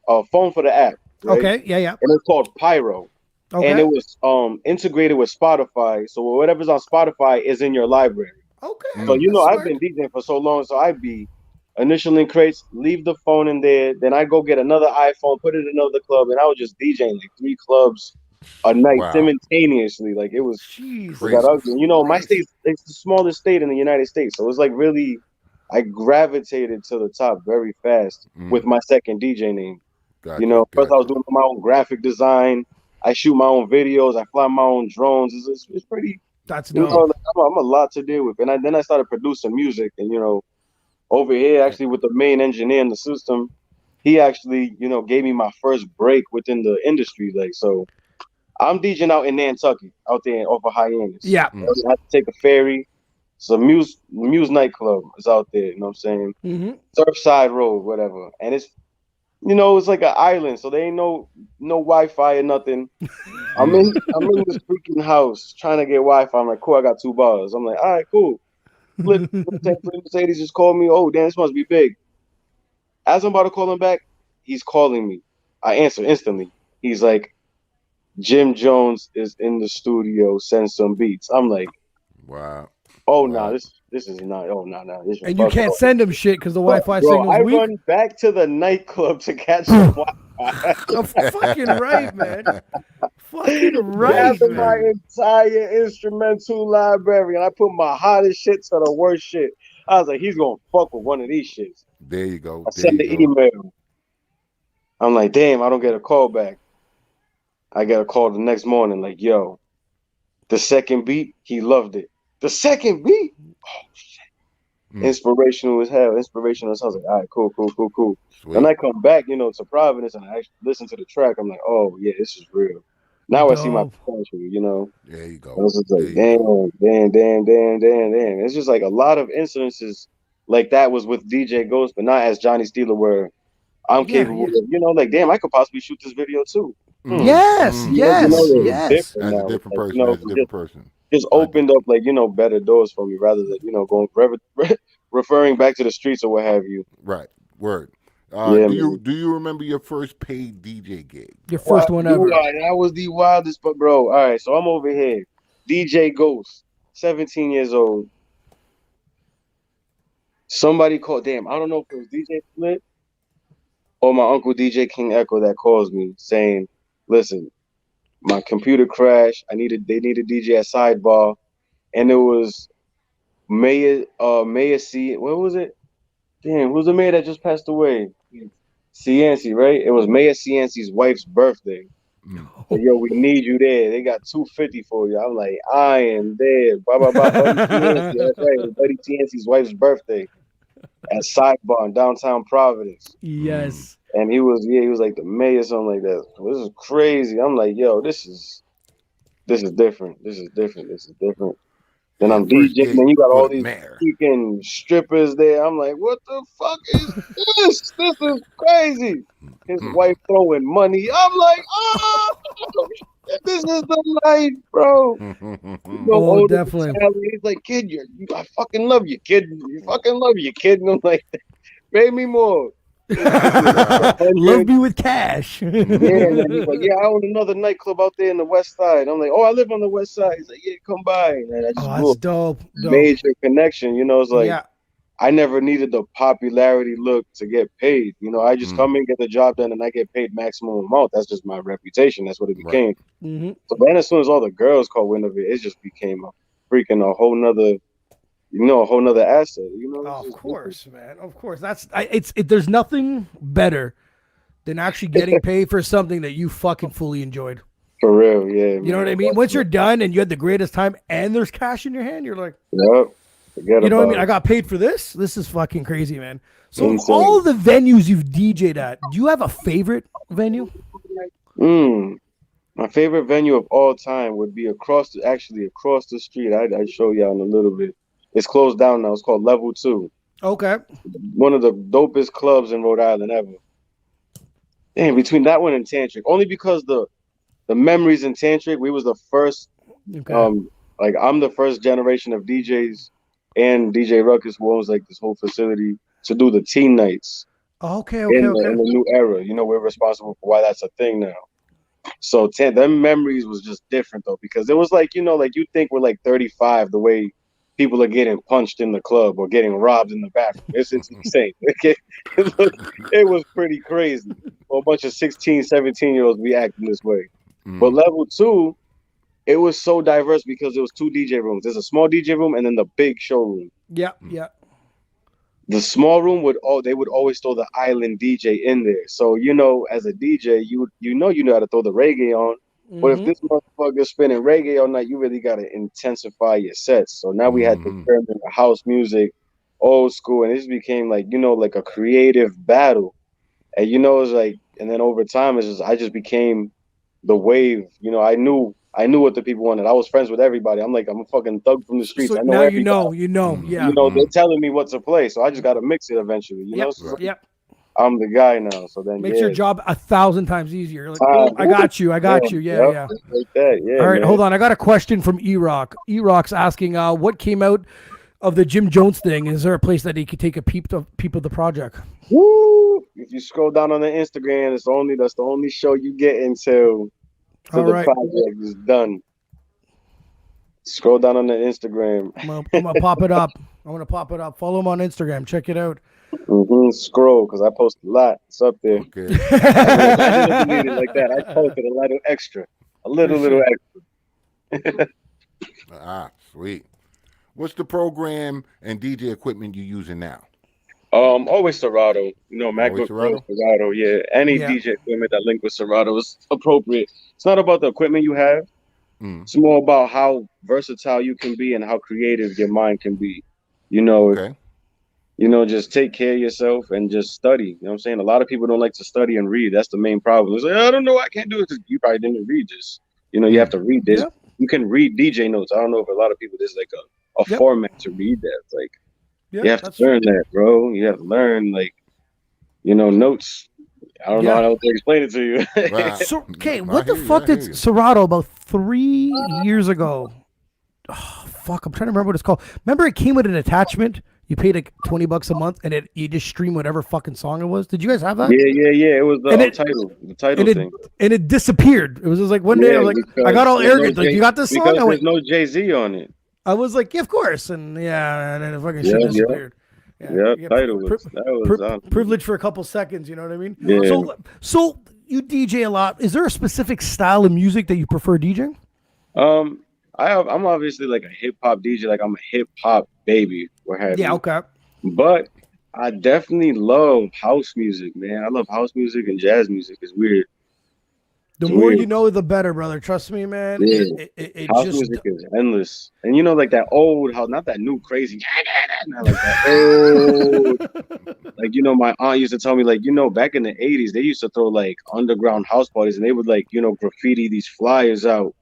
[SPEAKER 4] a phone for the app, right?
[SPEAKER 2] Okay. Yeah. Yeah.
[SPEAKER 4] And it's called Pyro. And it
[SPEAKER 2] Okay.
[SPEAKER 4] was integrated with Spotify. So whatever's on Spotify is in your library.
[SPEAKER 2] Okay.
[SPEAKER 4] So
[SPEAKER 2] That's
[SPEAKER 4] I've
[SPEAKER 2] smart.
[SPEAKER 4] been DJing for so long, so I'd be initially in crates, leave the phone in there, then I go get another iPhone, put it in another club, and I was just DJing like 3 clubs a night
[SPEAKER 3] Wow.
[SPEAKER 4] simultaneously. Like it got
[SPEAKER 2] Jesus
[SPEAKER 3] Crazy.
[SPEAKER 4] ugly. My
[SPEAKER 2] Christ.
[SPEAKER 4] state, it's the smallest state in the United States, so it's like really, I gravitated to the top very fast with my second DJ name.
[SPEAKER 3] Gotcha.
[SPEAKER 4] First I was
[SPEAKER 3] Gotcha.
[SPEAKER 4] doing my own graphic design. I shoot my own videos. I fly my own drones. It's pretty.
[SPEAKER 2] That's dope.
[SPEAKER 4] Like, I'm a lot to deal with, and then I started producing music, and over here actually with the main engineer in the system, he actually gave me my first break within the industry. Like so, I'm DJing out in Nantucket, out there off of Hyannis.
[SPEAKER 2] Yeah.
[SPEAKER 4] I have to take a ferry. It's a Muse nightclub is out there. You know what I'm saying?
[SPEAKER 2] Mm-hmm.
[SPEAKER 4] Surfside Road, whatever, and it's like an island, so there ain't no Wi-Fi or nothing. I'm in this freaking house trying to get Wi-Fi. I'm like, cool, I got 2 bars. I'm like, all right, cool. Flip Mercedes just called me. Oh, damn, this must be big. As I'm about to call him back, he's calling me. I answer instantly. He's like, Jim Jones is in the studio. Send some beats. I'm like,
[SPEAKER 3] Wow.
[SPEAKER 4] oh no,
[SPEAKER 3] Wow.
[SPEAKER 4] this is not. Oh no, this is
[SPEAKER 2] And you
[SPEAKER 4] fucked
[SPEAKER 2] can't
[SPEAKER 4] up.
[SPEAKER 2] send them shit because the Wi-Fi
[SPEAKER 4] Bro,
[SPEAKER 2] signal's
[SPEAKER 4] I
[SPEAKER 2] weak.
[SPEAKER 4] run back to the nightclub to catch some Wi-Fi.
[SPEAKER 2] Fucking right, man. Fucking right,
[SPEAKER 3] That's
[SPEAKER 4] Gathered my
[SPEAKER 2] man.
[SPEAKER 3] crazy.
[SPEAKER 4] entire instrumental library and I put my hottest shit to the worst shit. I was like, he's gonna fuck with one of these shits.
[SPEAKER 3] There you go.
[SPEAKER 4] I
[SPEAKER 3] There
[SPEAKER 4] sent
[SPEAKER 3] you
[SPEAKER 4] the
[SPEAKER 3] go.
[SPEAKER 4] email. I'm like, damn, I don't get a call back. I get a call the next morning, like, yo, the second beat, he loved it. The second beat? Inspirational as hell. Inspirational as hell. I was like, all right, cool. Then
[SPEAKER 3] Sweet.
[SPEAKER 4] I come back, to Providence and I actually listen to the track. I'm like, oh yeah, this is real. Now I see my
[SPEAKER 2] Dope.
[SPEAKER 4] potential.
[SPEAKER 3] There you
[SPEAKER 4] I
[SPEAKER 3] go.
[SPEAKER 4] was just
[SPEAKER 3] There
[SPEAKER 4] like,
[SPEAKER 3] you go.
[SPEAKER 4] damn. It's just like a lot of instances like that was with DJ Ghost, but not as Johnny Steelo, where I'm
[SPEAKER 2] Yeah,
[SPEAKER 4] capable
[SPEAKER 2] yeah.
[SPEAKER 4] of, like, damn, I could possibly shoot this video too.
[SPEAKER 2] Yes, yes,
[SPEAKER 4] It's
[SPEAKER 2] yes.
[SPEAKER 4] different
[SPEAKER 3] As a
[SPEAKER 4] now.
[SPEAKER 3] different
[SPEAKER 4] Like,
[SPEAKER 3] person. As a
[SPEAKER 4] just,
[SPEAKER 3] different person.
[SPEAKER 4] just
[SPEAKER 3] I,
[SPEAKER 4] opened up, like, better doors for me rather than, going forever, referring back to the streets or what have you.
[SPEAKER 3] right. Word.
[SPEAKER 4] Yeah,
[SPEAKER 3] Do
[SPEAKER 4] man.
[SPEAKER 3] you remember your first paid DJ gig,
[SPEAKER 2] Your
[SPEAKER 3] bro?
[SPEAKER 2] first one ever.
[SPEAKER 4] That was the wildest, but bro, all right, so I'm over here. DJ Ghost, 17 years old. Somebody called, damn, I don't know if it was DJ Flip or my uncle DJ King Echo that calls me saying, listen, my computer crashed. They needed DJ at Sidebar. And it was Mayor C, what was it? Damn, who's the mayor that just passed away? Cianci, right? It was Mayor Cianci's wife's birthday. But yo, we need you there. They got 250 for you. I'm like, I am there. Blah blah blah. Buddy Cianci, that's right. It was Buddy Cianci's wife's birthday at Sidebar in downtown Providence.
[SPEAKER 2] Yes.
[SPEAKER 4] And he was like the mayor, something like that. This is crazy. I'm like, yo, this is different. This is different. Then
[SPEAKER 3] Yeah,
[SPEAKER 4] I'm
[SPEAKER 3] first
[SPEAKER 4] DJing,
[SPEAKER 3] gig
[SPEAKER 4] and you got
[SPEAKER 3] for
[SPEAKER 4] all
[SPEAKER 3] the
[SPEAKER 4] these
[SPEAKER 3] mayor.
[SPEAKER 4] freaking strippers there. I'm like, what the fuck is this? This is crazy. His wife throwing money. I'm like, oh, this is the life, bro. You know,
[SPEAKER 2] Oh,
[SPEAKER 4] older
[SPEAKER 2] definitely.
[SPEAKER 4] Italian. He's like, kid, I fucking love you, kid. You fucking love you, kid. And I'm like, pay me more. This is like
[SPEAKER 2] Love
[SPEAKER 4] 100.
[SPEAKER 2] me with cash.
[SPEAKER 4] Yeah, and then he's like, yeah, I own another nightclub out there in the West Side. I'm like, oh, I live on the West Side. He's like, yeah, come by. And I
[SPEAKER 2] Oh,
[SPEAKER 4] just blew
[SPEAKER 2] that's
[SPEAKER 4] a
[SPEAKER 2] dope. Dope.
[SPEAKER 4] major connection. You know, it's like
[SPEAKER 2] Yeah.
[SPEAKER 4] I never needed the popularity look to get paid. You know, I just come in, get the job done, and I get paid maximum amount. That's just my reputation. That's what it
[SPEAKER 3] Right.
[SPEAKER 4] became.
[SPEAKER 2] hmm
[SPEAKER 4] So then as soon as all the girls caught wind of it, it just became a freaking a whole nother, a whole nother asset. You know,
[SPEAKER 2] Oh,
[SPEAKER 4] it's
[SPEAKER 2] of
[SPEAKER 4] just different.
[SPEAKER 2] course, man. Of course. There's nothing better than actually getting paid for something that you fucking fully enjoyed.
[SPEAKER 4] For real, yeah,
[SPEAKER 2] You know what
[SPEAKER 4] man.
[SPEAKER 2] I mean? Once you're done and you had the greatest time and there's cash in your hand, you're like,
[SPEAKER 4] Yep. Forget
[SPEAKER 2] you know what I
[SPEAKER 4] about
[SPEAKER 2] mean? I
[SPEAKER 4] it.
[SPEAKER 2] got paid for this. This is fucking crazy, man. So, of
[SPEAKER 4] Insane.
[SPEAKER 2] all the venues you've DJ'd at, do you have a favorite venue?
[SPEAKER 4] My favorite venue of all time would be across the street. I'd show y'all in a little bit. It's closed down now. It's called Level 2.
[SPEAKER 2] Okay.
[SPEAKER 4] One of the dopest clubs in Rhode Island ever. Damn, between that one and Tantric. Only because the memories in Tantric, we was the first
[SPEAKER 2] Okay.
[SPEAKER 4] like I'm the first generation of DJs and DJ Ruckus who owns like this whole facility to do the teen nights
[SPEAKER 2] Okay. Okay.
[SPEAKER 4] in the
[SPEAKER 2] Okay.
[SPEAKER 4] in the new era. You know, we're responsible for why that's a thing now. So them memories was just different though, because it was like, like you think we're like 35 the way people are getting punched in the club or getting robbed in the bathroom. It's insane. It was pretty crazy. For a bunch of 16, 17-year-olds be acting this way. But Level 2, it was so diverse because it was 2 DJ rooms. There's a small DJ room and then the big showroom.
[SPEAKER 2] Yeah. Yeah.
[SPEAKER 4] The small room they would always throw the island DJ in there. So as a DJ, you know how to throw the reggae on. But if this motherfucker's spinning reggae all night, you really gotta intensify your sets. So now we had to experiment with house music, old school, and this became like like a creative battle. And it's like, and then over time, I just became the wave. I knew what the people wanted. I was friends with everybody. I'm a fucking thug from the streets.
[SPEAKER 2] So
[SPEAKER 4] I know
[SPEAKER 2] now
[SPEAKER 4] every guy.
[SPEAKER 2] yeah.
[SPEAKER 4] They're telling me what to play, so I just gotta mix it eventually.
[SPEAKER 2] Yep.
[SPEAKER 4] So
[SPEAKER 2] Yep.
[SPEAKER 4] I'm the guy now. So then,
[SPEAKER 2] Makes your job 1,000 times easier. Like,
[SPEAKER 4] Time.
[SPEAKER 2] I got you. I got you. Yeah.
[SPEAKER 4] Yep,
[SPEAKER 2] Yeah.
[SPEAKER 4] just like that. Yeah.
[SPEAKER 2] All right,
[SPEAKER 4] man.
[SPEAKER 2] hold on. I got a question from E-Rock. E-Rock's asking, what came out of the Jim Jones thing? Is there a place that he could take a peep of the project?
[SPEAKER 4] Woo! If you scroll down on the Instagram, that's the only show you get until
[SPEAKER 2] All
[SPEAKER 4] the
[SPEAKER 2] right.
[SPEAKER 4] project is done. Scroll down on the Instagram.
[SPEAKER 2] I'm gonna pop it up. I'm gonna pop it up. Follow him on Instagram. Check it out.
[SPEAKER 4] Scroll, because I post a lot. It's up there.
[SPEAKER 3] Okay.
[SPEAKER 4] I didn't delete it like that. I posted a little extra. A little extra.
[SPEAKER 3] Sweet. What's the program and DJ equipment you're using now?
[SPEAKER 4] Always Serato. MacBook Pro, Serato. Yeah, any
[SPEAKER 2] Yeah.
[SPEAKER 4] DJ equipment that link with Serato is appropriate. It's not about the equipment you have. It's more about how versatile you can be and how creative your mind can be.
[SPEAKER 3] Okay.
[SPEAKER 4] Just take care of yourself and just study. You know what I'm saying? A lot of people don't like to study and read. That's the main problem. It's like, I don't know, I can't do it because you probably didn't read this. You have to read this.
[SPEAKER 2] Yep.
[SPEAKER 4] You can read DJ notes. I don't know if a lot of people, there's like a format to read that. It's like, you have to learn that, bro. You have to learn, notes. I don't know how else to explain it to you.
[SPEAKER 3] Right.
[SPEAKER 2] So, okay,
[SPEAKER 3] I
[SPEAKER 2] what the
[SPEAKER 3] hear you,
[SPEAKER 2] fuck
[SPEAKER 3] I hear
[SPEAKER 2] did
[SPEAKER 3] you.
[SPEAKER 2] Serato about 3 years ago? Oh, fuck, I'm trying to remember what it's called. Remember, it came with an attachment. You paid like $20 a month, and you just stream whatever fucking song it was. Did you guys have that?
[SPEAKER 4] Yeah. It was the title thing.
[SPEAKER 2] And it disappeared. It was just like one day I was like, I got all arrogant. Like, you got this song?
[SPEAKER 4] Because
[SPEAKER 2] I
[SPEAKER 4] there's
[SPEAKER 2] went,
[SPEAKER 4] no Jay-Z on it.
[SPEAKER 2] I was like, yeah, of course. And and then it fucking shit disappeared.
[SPEAKER 4] Yeah, title was
[SPEAKER 2] privilege for a couple seconds. You know what I mean?
[SPEAKER 4] Yeah.
[SPEAKER 2] So you DJ a lot. Is there a specific style of music that you prefer DJing?
[SPEAKER 4] I'm obviously like a hip hop DJ. Like I'm a hip hop baby. What have you.
[SPEAKER 2] Okay.
[SPEAKER 4] But I definitely love house music, man. I love house music and jazz music. It's weird.
[SPEAKER 2] The more you know, the better, brother. Trust me, man.
[SPEAKER 4] Yeah. House music is endless. And like that old house, not that new crazy, not like that old. Like, my aunt used to tell me, like, back in the 80s, they used to throw like underground house parties and they would like, graffiti these flyers out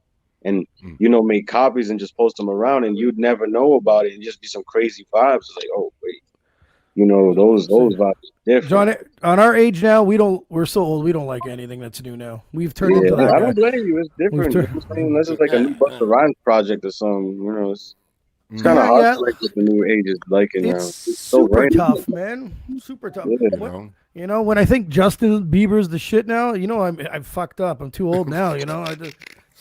[SPEAKER 4] and make copies and just post them around, and you'd never know about it, and just be some crazy vibes. It's like, oh wait, those vibes are different.
[SPEAKER 2] John, on our age now, we're so old, we don't like anything that's new now. We've turned into that
[SPEAKER 4] I
[SPEAKER 2] guy.
[SPEAKER 4] don't blame you. It's different. This is like a new Busta Rhymes project or something. It's kind of hard to like what the new age is like now.
[SPEAKER 2] It's super tough, man. Super tough.
[SPEAKER 4] Yeah.
[SPEAKER 2] When I think Justin Bieber's the shit now, I'm fucked up. I'm too old now. It's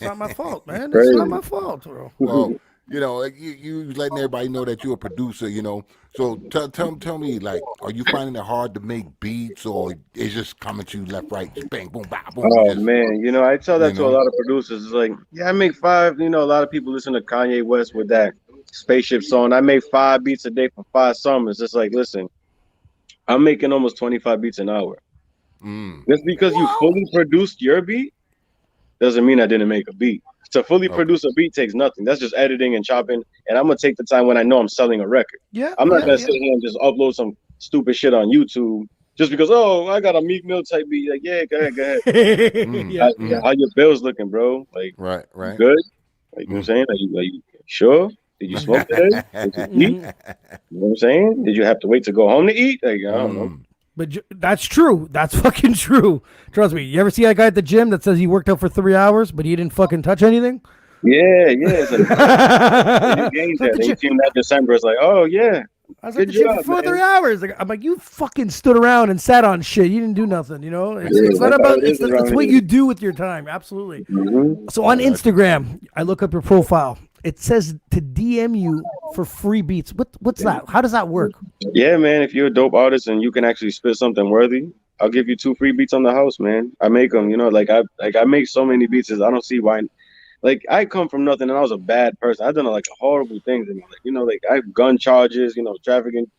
[SPEAKER 2] not my fault, man. It's not my fault, bro.
[SPEAKER 3] Well, like you letting everybody know that you're a producer. So tell me, like, are you finding it hard to make beats, or it's just coming to you left, right, just bang, boom, bah, boom?
[SPEAKER 4] Oh man, I tell that to a lot of producers. It's like, I make 5. A lot of people listen to Kanye West with that Spaceship song. I make 5 beats a day for 5 summers. It's like, listen, I'm making almost 25 beats an hour. Just because you fully produced your beat doesn't mean I didn't make a beat. To fully produce a beat takes nothing. That's just editing and chopping. And I'm gonna take the time when I know I'm selling a record.
[SPEAKER 2] Yeah,
[SPEAKER 4] I'm not gonna sit here and just upload some stupid shit on YouTube just because I got a Meek Mill type beat. Like, yeah, go ahead. How your bills looking, bro? Like,
[SPEAKER 3] right.
[SPEAKER 4] Good. Like, you know what I'm saying? Are you sure? Did you smoke today? Did you eat? You know what I'm saying? Did you have to wait to go home to eat? Like, I don't know.
[SPEAKER 2] But that's true. That's fucking true. Trust me. You ever see that guy at the gym that says he worked out for 3 hours, but he didn't fucking touch anything?
[SPEAKER 4] Yeah. It's like, you gained that. They came that December. It's like, oh, yeah.
[SPEAKER 2] I was at the gym for 3 hours. I'm like, you fucking stood around and sat on shit. You didn't do nothing, It's not about, it's what you do with your time. Absolutely. So on Instagram, I look up your profile. It says to DM you for free beats. What's that? How does that work?
[SPEAKER 4] Yeah, man. If you're a dope artist and you can actually spit something worthy, I'll give you 2 free beats on the house, man. I make them, I make so many beats. I don't see why. Like, I come from nothing and I was a bad person. I've done like horrible things in my life. I have gun charges, trafficking,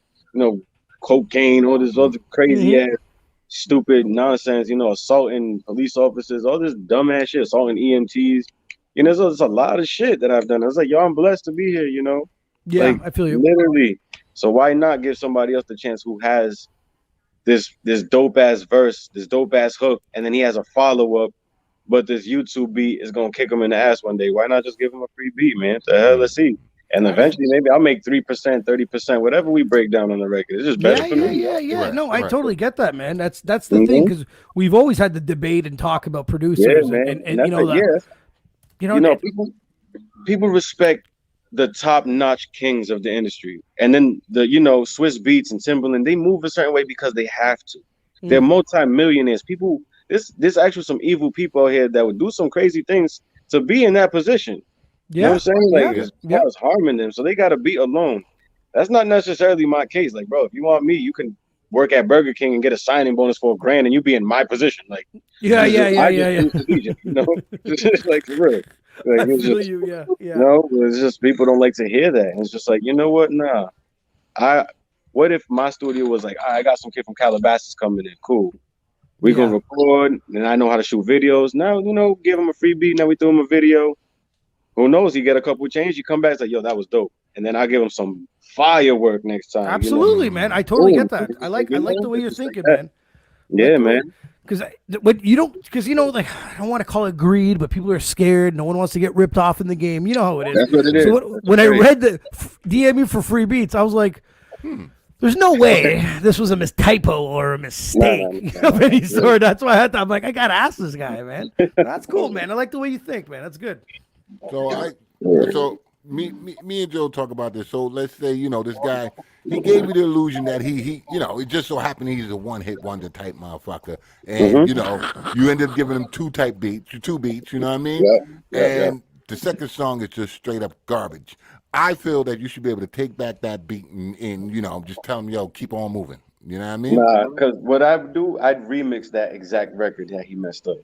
[SPEAKER 4] cocaine, all this other crazy ass, stupid nonsense, assaulting police officers, all this dumbass shit, assaulting EMTs. There's a lot of shit that I've done. I was like, I'm blessed to be here,
[SPEAKER 2] Yeah, I feel you.
[SPEAKER 4] Literally. So why not give somebody else the chance who has this dope ass verse, this dope ass hook, and then he has a follow up, but this YouTube beat is gonna kick him in the ass one day. Why not just give him a free beat, man? The hell, let's see. And eventually, maybe I'll make 3%, 30%, whatever we break down on the record. It's just better for me.
[SPEAKER 2] Yeah. Right, no, I totally get that, man. That's the thing, because we've always had the debate and talk about producers,
[SPEAKER 4] people respect the top-notch kings of the industry, and then the Swiss Beats and Timbaland, they move a certain way because they have to. They're multi-millionaires. People, this actually some evil people out here that would do some crazy things to be in that position. You know what I'm saying? It's harming them, so they got to be alone. That's not necessarily my case. Like, bro, if you want me, you can work at Burger King and get a signing bonus for $1,000, and you be in my position. Like,
[SPEAKER 2] yeah.
[SPEAKER 4] Just like, for real. Like,
[SPEAKER 2] I feel you, yeah.
[SPEAKER 4] It's just people don't like to hear that. And it's just like, you know what? Nah. What if my studio was like, I got some kid from Calabasas coming in. Cool. We gonna record, and I know how to shoot videos. Now, give him a free beat. Now we throw him a video. Who knows? He get a couple change. You come back, it's like, yo, that was dope. And then I'll give him some firework next time.
[SPEAKER 2] Absolutely, man. I totally get that. I like the way you're thinking, man.
[SPEAKER 4] Yeah, man.
[SPEAKER 2] Because I don't want to call it greed, but people are scared. No one wants to get ripped off in the game. You know how it is.
[SPEAKER 4] That's what it is.
[SPEAKER 2] So when I read the DM me for free beats, I was like, there's no way this was a typo or a mistake of any sort. That's why I'm like, I gotta ask this guy, man. That's cool, man. I like the way you think, man. That's good.
[SPEAKER 3] So me and Joe talk about this. So let's say, this guy, he gave you the illusion that he it just so happened he's a one-hit wonder type motherfucker. And, you ended up giving him 2 beats, you know what I mean? And the second song is just straight up garbage. I feel that you should be able to take back that beat and just tell him, yo, keep on moving. You know what I mean?
[SPEAKER 4] Nah, because what I do, I'd remix that exact record that he messed up.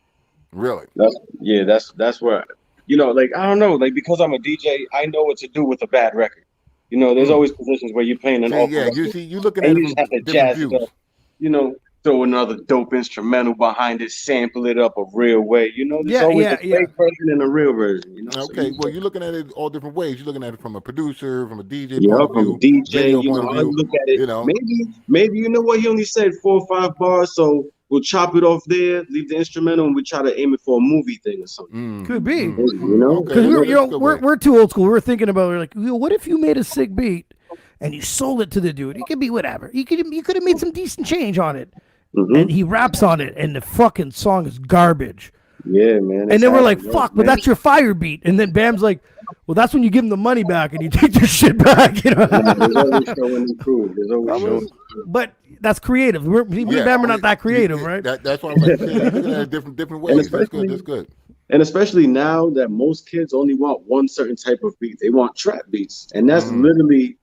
[SPEAKER 3] Really?
[SPEAKER 4] That's where, I don't know, because I'm a DJ, I know what to do with a bad record. There's always positions where you're playing an awful record,
[SPEAKER 3] you're looking at it from different views.
[SPEAKER 4] Throw another dope instrumental behind it, sample it up a real way. There's always a fake version and a real version.
[SPEAKER 3] Okay, well, you're looking at it all different ways. You're looking at it from a producer, from a DJ
[SPEAKER 4] from a DJ. I look at it. Maybe you know what, he only said 4 or 5 bars, so we'll chop it off there, leave the instrumental, and we try to aim it for a movie thing or something.
[SPEAKER 2] Could be.
[SPEAKER 4] You know,
[SPEAKER 2] Because
[SPEAKER 3] Okay,
[SPEAKER 2] we're too old school. We're thinking about, we're like, what if you made a sick beat and you sold it to the dude? It could be whatever. You could have made some decent change on it, and he raps on it, and the fucking song is garbage.
[SPEAKER 4] Yeah, man.
[SPEAKER 2] And then we're like, fuck, but that's your fire beat. And then Bam's like, well, that's when you give him the money back and you take your shit back. You know.
[SPEAKER 4] There's always showing improve. There's always showing.
[SPEAKER 2] But that's creative. We and Bam are not that creative, right?
[SPEAKER 3] That's what I'm like saying. Different ways. That's good. That's good.
[SPEAKER 4] And especially now that most kids only want one certain type of beat. They want trap beats. And that's literally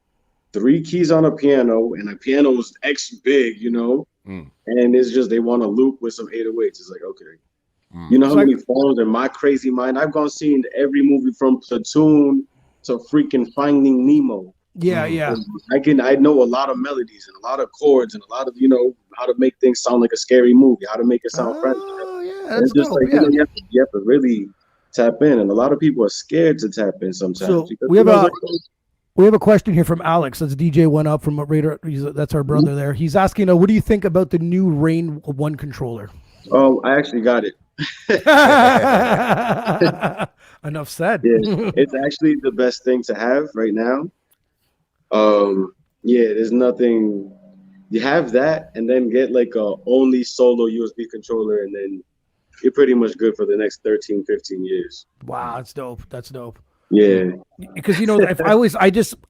[SPEAKER 4] 3 keys on a piano, and a piano is X big, you know? And it's just they want to loop with some 808s. It's like, okay. You know how many phones in my crazy mind? I've gone seen every movie from Platoon to freaking Finding Nemo.
[SPEAKER 2] Yeah.
[SPEAKER 4] I know a lot of melodies and a lot of chords and a lot of, you know, how to make things sound like a scary movie, how to make it sound friendly.
[SPEAKER 2] Oh, yeah, that's
[SPEAKER 4] it's just
[SPEAKER 2] dope,
[SPEAKER 4] like, you know, you have to really tap in, and a lot of people are scared to tap in sometimes.
[SPEAKER 2] So we have a question here from Alex. That's DJ One Up from Radar. That's our brother there. He's asking, what do you think about the new Rain 1 controller?
[SPEAKER 4] Oh, I actually got it.
[SPEAKER 2] Enough said.
[SPEAKER 4] Yeah, it's actually the best thing to have right now. There's nothing. You have that, and then get like a only solo USB controller, and then you're pretty much good for the next 13, 15 years.
[SPEAKER 2] Wow, that's dope.
[SPEAKER 4] Yeah,
[SPEAKER 2] because you know, if I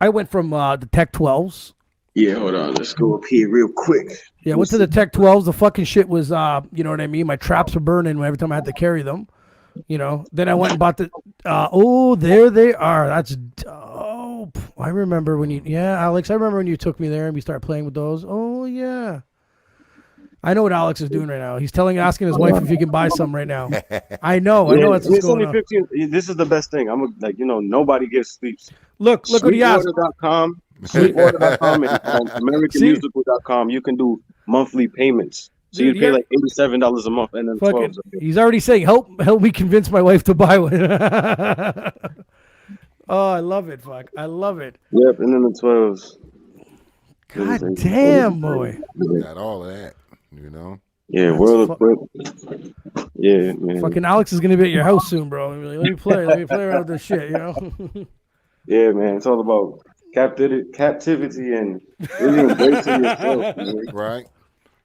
[SPEAKER 2] went from the Tech 12s.
[SPEAKER 4] Yeah, hold on. Let's go up here real quick.
[SPEAKER 2] Yeah, I went to the Tech 12s. The fucking shit was, you know what I mean? My traps were burning every time I had to carry them. You know, then I went and bought the, there they are. That's dope. I remember when Alex, I remember when you took me there and we started playing with those. Oh, yeah. I know what Alex is doing right now. He's asking his wife if he can buy some right now. I know that's what's going on.
[SPEAKER 4] 15. This is the best thing. Nobody gives sleeps.
[SPEAKER 2] Look what he asked.
[SPEAKER 4] Sweetwater.com and AmericanMusical.com. You can do monthly payments. So you pay like $87 a month, and then
[SPEAKER 2] fucking, 12. He's already saying, help me convince my wife to buy one. Oh, I love it, fuck. I love it.
[SPEAKER 4] Yep, and then the 12s.
[SPEAKER 2] God damn, boy.
[SPEAKER 3] Got all of that, you know?
[SPEAKER 4] Yeah, world of flip. Yeah, man.
[SPEAKER 2] Fucking Alex is gonna be at your house soon, bro. Like, let me play around with this shit, you know?
[SPEAKER 4] Yeah, man. It's all about captivity and really embracing yourself, man.
[SPEAKER 3] Right.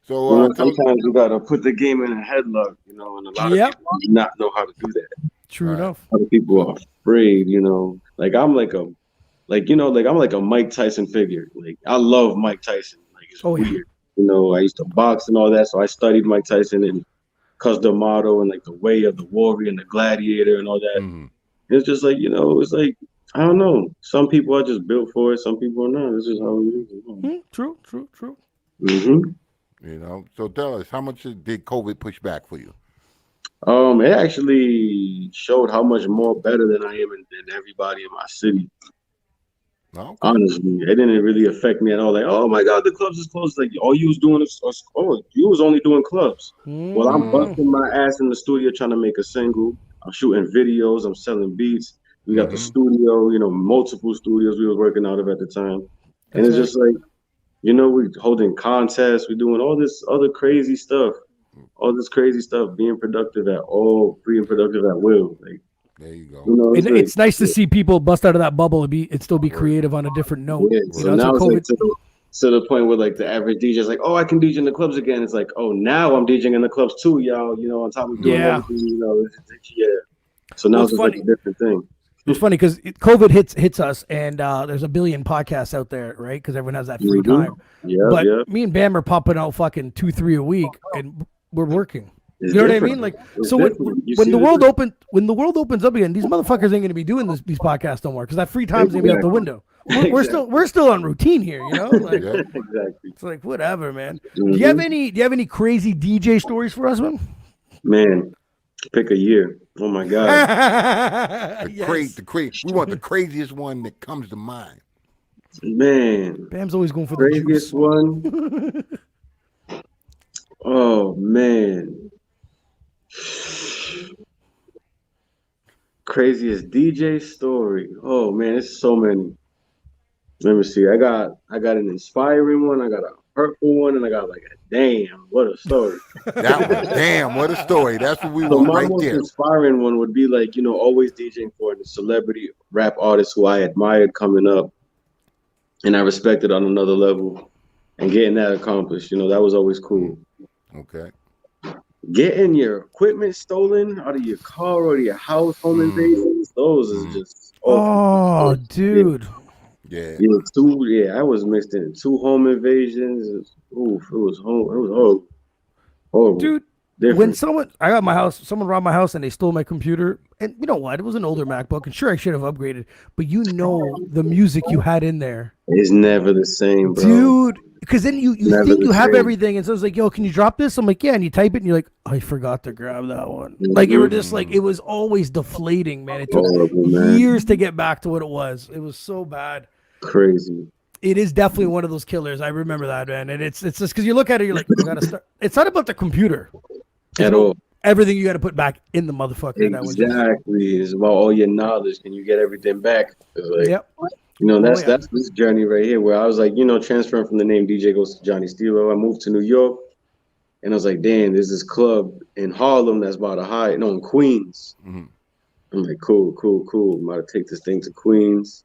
[SPEAKER 3] So
[SPEAKER 4] sometimes you gotta put the game in a headlock, you know, and a lot of people do not know how to do that.
[SPEAKER 2] True enough.
[SPEAKER 4] A lot of people are afraid, you know. Like I'm like a Mike Tyson figure. Like I love Mike Tyson. Like it's weird. Yeah. You know, I used to box and all that, so I studied Mike Tyson and Cus D'Amato and like the way of the warrior and the gladiator and all that. Mm-hmm. It's just like, you know, it's like, I don't know. Some people are just built for it. Some people are not. It's just how it is. You know?
[SPEAKER 2] True.
[SPEAKER 4] Mm-hmm.
[SPEAKER 3] You know, so tell us, how much did COVID push back for you?
[SPEAKER 4] It actually showed how much more better than I am than everybody in my city. Okay. Honestly, it didn't really affect me at all. Like, oh my God, the clubs is closed. Like, all you was doing you was only doing clubs. Well, I'm busting my ass in the studio trying to make a single. I'm shooting videos. I'm selling beats. We got the studio, you know, multiple studios we was working out of at the time. And it's just like, you know, we're holding contests. We're doing all this other crazy stuff. All this crazy stuff, being productive at will. Like,
[SPEAKER 3] there you go.
[SPEAKER 4] You know,
[SPEAKER 2] it's nice to see people bust out of that bubble and still be creative on a different note.
[SPEAKER 4] Yeah, so now it's like to the point where like the average DJ is like, oh, I can DJ in the clubs again. It's like, oh, now I'm DJing in the clubs too, y'all. You know, on top of doing everything, you know, So now it's like a different thing.
[SPEAKER 2] It's funny because COVID hits us, and there's a billion podcasts out there, right? Because everyone has that free time.
[SPEAKER 4] Yeah,
[SPEAKER 2] but me and Bam are popping out fucking 2-3 a week, and we're working. You know what I mean? Like, so when the world opens up again, these motherfuckers ain't gonna be doing these podcasts no more because that free time's gonna be out the window. We're still on routine here, you know? Like,
[SPEAKER 4] exactly.
[SPEAKER 2] It's like whatever, man. Do you have any crazy DJ stories for us, man?
[SPEAKER 4] Man, pick a year. Oh my God.
[SPEAKER 3] The crazy. We want the craziest one that comes to mind.
[SPEAKER 4] Man.
[SPEAKER 2] Bam's always going for
[SPEAKER 4] the craziest one. Oh man. Craziest DJ story. Oh man, it's so many. Let me see. I got an inspiring one. I got a hurtful one, and I got like a damn. What a story.
[SPEAKER 3] That one. Damn, what a story. That's what we
[SPEAKER 4] So
[SPEAKER 3] want
[SPEAKER 4] my
[SPEAKER 3] right
[SPEAKER 4] most
[SPEAKER 3] there.
[SPEAKER 4] inspiring one would be like, always DJing for the celebrity rap artists who I admired coming up and I respected on another level and getting that accomplished. That was always cool.
[SPEAKER 3] Okay.
[SPEAKER 4] Getting your equipment stolen out of your car or your house, home invasions, those is just
[SPEAKER 2] Oh, dude.
[SPEAKER 3] Yeah.
[SPEAKER 4] Yeah, I was mixed in 2 home invasions. Oof, it was horrible. Horrible.
[SPEAKER 2] Dude, when someone robbed my house and they stole my computer, and you know what? It was an older MacBook, and sure, I should have upgraded, but the music you had in there.
[SPEAKER 4] It's never the same, bro.
[SPEAKER 2] Dude, because then you think you have
[SPEAKER 4] same.
[SPEAKER 2] everything, and so it's like, yo, can you drop this? I'm like, yeah, and you type it, and you're like, I forgot to grab that one. Like, you were just like, it was always deflating, man. It took years to get back to what it was. It was so bad.
[SPEAKER 4] Crazy.
[SPEAKER 2] It is definitely one of those killers. I remember that, man. And it's just because you look at it, you're like, I gotta start. It's not about the computer
[SPEAKER 4] At all.
[SPEAKER 2] Everything you got to put back in the motherfucker.
[SPEAKER 4] Exactly. It's about all your knowledge. Can you get everything back? Like,
[SPEAKER 2] yep.
[SPEAKER 4] That's this journey right here where I was like, transferring from the name DJ Goes to Johnny Steelo. I moved to New York, and I was like, damn, there's this club in Harlem that's about to hide. No, in Queens. I'm like, cool. I'm about to take this thing to Queens.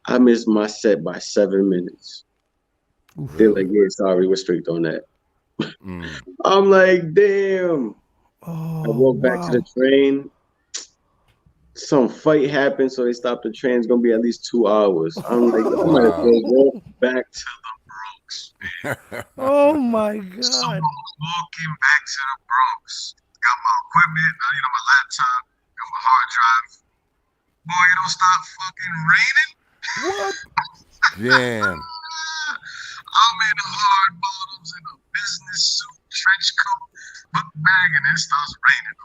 [SPEAKER 4] I missed my set by 7 minutes. Oof. They're like, yeah, sorry, we're strict on that. I'm like, damn. I walked back to the train. Some fight happened, so they stopped the train. It's gonna be at least 2 hours. I'm like, I might as well walk back to the Bronx.
[SPEAKER 2] Oh my God!
[SPEAKER 4] So I was walking back to the Bronx. Got my equipment, my laptop, got my hard drive. Boy, it don't stop fucking raining.
[SPEAKER 2] What?
[SPEAKER 3] Damn.
[SPEAKER 4] I'm in hard bottoms in a business suit, trench coat, book bag, and it starts raining.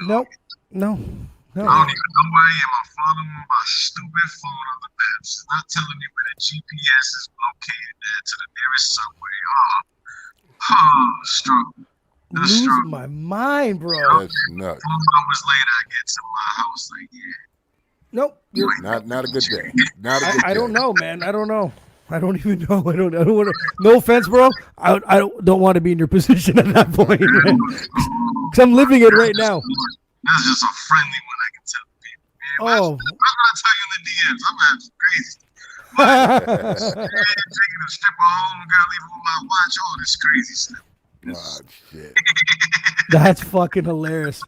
[SPEAKER 2] No.
[SPEAKER 4] I don't even know where I am. I'm following my stupid phone on the maps. It's not telling me where the GPS is located at to the nearest subway. Struggle.
[SPEAKER 2] Losing my mind, bro.
[SPEAKER 3] That's nuts.
[SPEAKER 4] 4 hours later, I get to my house. Like, yeah.
[SPEAKER 2] Nope.
[SPEAKER 3] Not a good day. Not a good day.
[SPEAKER 2] I don't know, man. I don't know. I don't even know. I don't want to. No offense, bro. I don't want to be in your position at that point, man. Because I'm living it right now.
[SPEAKER 4] That's just a friendly one I can tell people. Man, I'm gonna tell you in the DMs. I'm crazy. Taking a stripper home, gotta leave it with my watch. All this crazy stuff.
[SPEAKER 3] Oh shit.
[SPEAKER 2] That's fucking hilarious.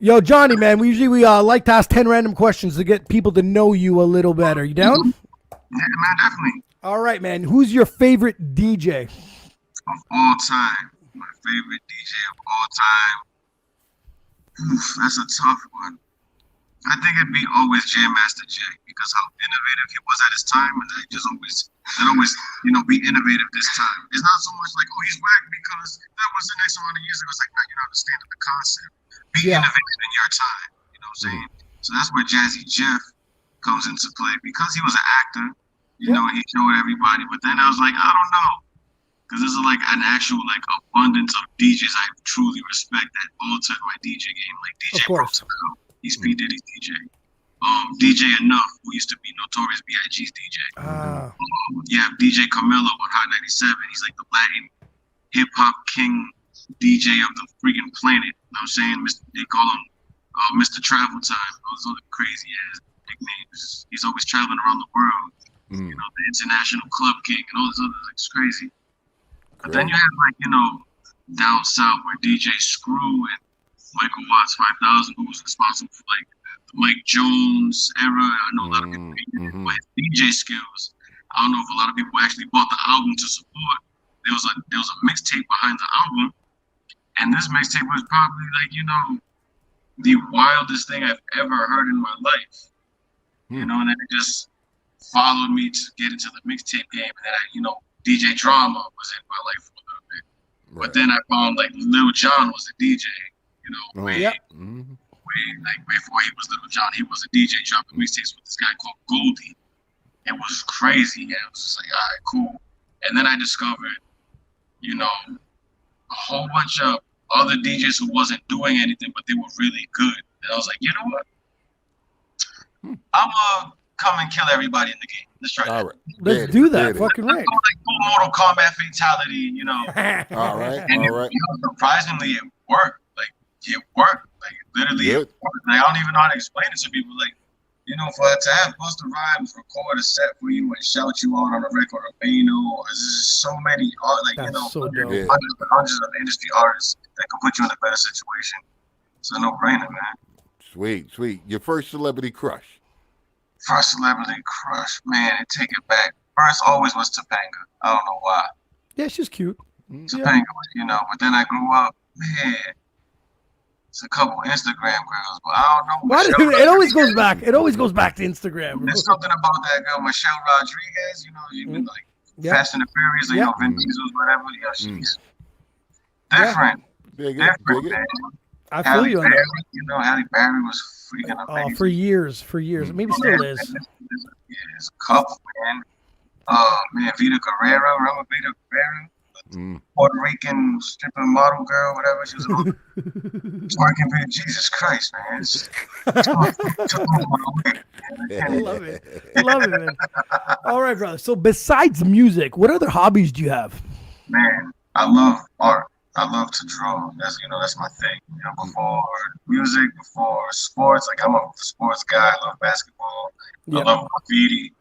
[SPEAKER 2] Yo, Johnny, man, we like to ask 10 random questions to get people to know you a little better. You down?
[SPEAKER 4] Yeah, man, definitely.
[SPEAKER 2] All right, man. Who's your favorite DJ?
[SPEAKER 4] Of all time. My favorite DJ of all time. Oof, that's a tough one. I think it'd be always Jam Master Jay because how innovative he was at his time, and that always be innovative this time. It's not so much like, oh, he's whack because that was the next amount of years ago. It's like, no, you're not understanding the concept. Be innovative in your time. You know what I'm saying? So that's where Jazzy Jeff comes into play because he was an actor. He showed everybody, but then I was like, I don't know. Because this is like an actual abundance of DJs I truly respect that altered my DJ game. Like DJ Protocol, he's P. Diddy's DJ. DJ Enough, who used to be Notorious B.I.G.'s DJ. DJ Camilo on Hot 97. He's like the Latin hip-hop king DJ of the freaking planet. You know what I'm saying? They call him Mr. Travel Time. Those are the crazy-ass nicknames. He's always traveling around the world. The International Club King and all this other things. It's crazy. But then you have down south where DJ Screw and Michael Watts 5000, who was responsible for the Mike Jones era. I know a lot of people but his DJ skills. I don't know if a lot of people actually bought the album to support. There was a mixtape behind the album, and this mixtape was probably the wildest thing I've ever heard in my life. And then it just followed me to get into the mixtape game, and then DJ Drama was in my life for a little bit. Right. But then I found Lil Jon was a DJ, way before he was Lil Jon. He was a DJ dropping mixtapes with this guy called Goldie. It was crazy. And it was just like, all right, cool. And then I discovered, a whole bunch of other DJs who wasn't doing anything, but they were really good. And I was like, you know what? I'm going to come and kill everybody in the game.
[SPEAKER 5] Let's try
[SPEAKER 3] All
[SPEAKER 5] that.
[SPEAKER 3] right.
[SPEAKER 2] Let's do that. Fucking right.
[SPEAKER 5] Like full Mortal Kombat fatality, you know.
[SPEAKER 3] All right.
[SPEAKER 5] And
[SPEAKER 3] All right.
[SPEAKER 5] you know, surprisingly, it worked. Like it worked. Like literally, it
[SPEAKER 3] Good.
[SPEAKER 5] worked. Like, I don't even know how to explain it to people. Like, you know, for to have Busta Rhymes record a set for you and shout you out on a record or Bano, there's just so many like
[SPEAKER 2] That's
[SPEAKER 5] you know,
[SPEAKER 2] so dope.
[SPEAKER 3] Yeah.
[SPEAKER 5] hundreds of industry artists that could put you in a better situation. It's a no-brainer, man.
[SPEAKER 3] Sweet, sweet. Your first celebrity crush.
[SPEAKER 5] First celebrity crush, man, and take it back. First always was Topanga. I don't know why.
[SPEAKER 2] Yeah, she's cute.
[SPEAKER 5] Topanga, you know, but then I grew up, man. It's a couple Instagram girls, but I don't know.
[SPEAKER 2] Why
[SPEAKER 5] Michelle
[SPEAKER 2] it always goes
[SPEAKER 5] Rodriguez.
[SPEAKER 2] back. It always goes back to Instagram.
[SPEAKER 5] There's something about that girl, Michelle Rodriguez. You know, you been like Fast and the Furious, or, you know, Vin Diesel's, whatever. Yeah, she's different.
[SPEAKER 3] Dig it.
[SPEAKER 5] Different,
[SPEAKER 3] Dig it.
[SPEAKER 5] man.
[SPEAKER 2] I feel
[SPEAKER 5] Halle
[SPEAKER 2] you on
[SPEAKER 5] Berry,
[SPEAKER 2] that.
[SPEAKER 5] you know, Halle Berry was freaking amazing.
[SPEAKER 2] For years. Maybe still is.
[SPEAKER 5] Yeah, there's a couple, man. Man, Vita Guerrero, remember Vita Guerrero? Puerto Rican stripping model girl, whatever she was. Twerking for Jesus Christ, man.
[SPEAKER 2] I love it, man. All right, brother. So besides music, what other hobbies do you have?
[SPEAKER 5] Man, I love art. I love to draw. That's my thing. You know, before music, before sports. Like I'm a sports guy. I love basketball. I love graffiti.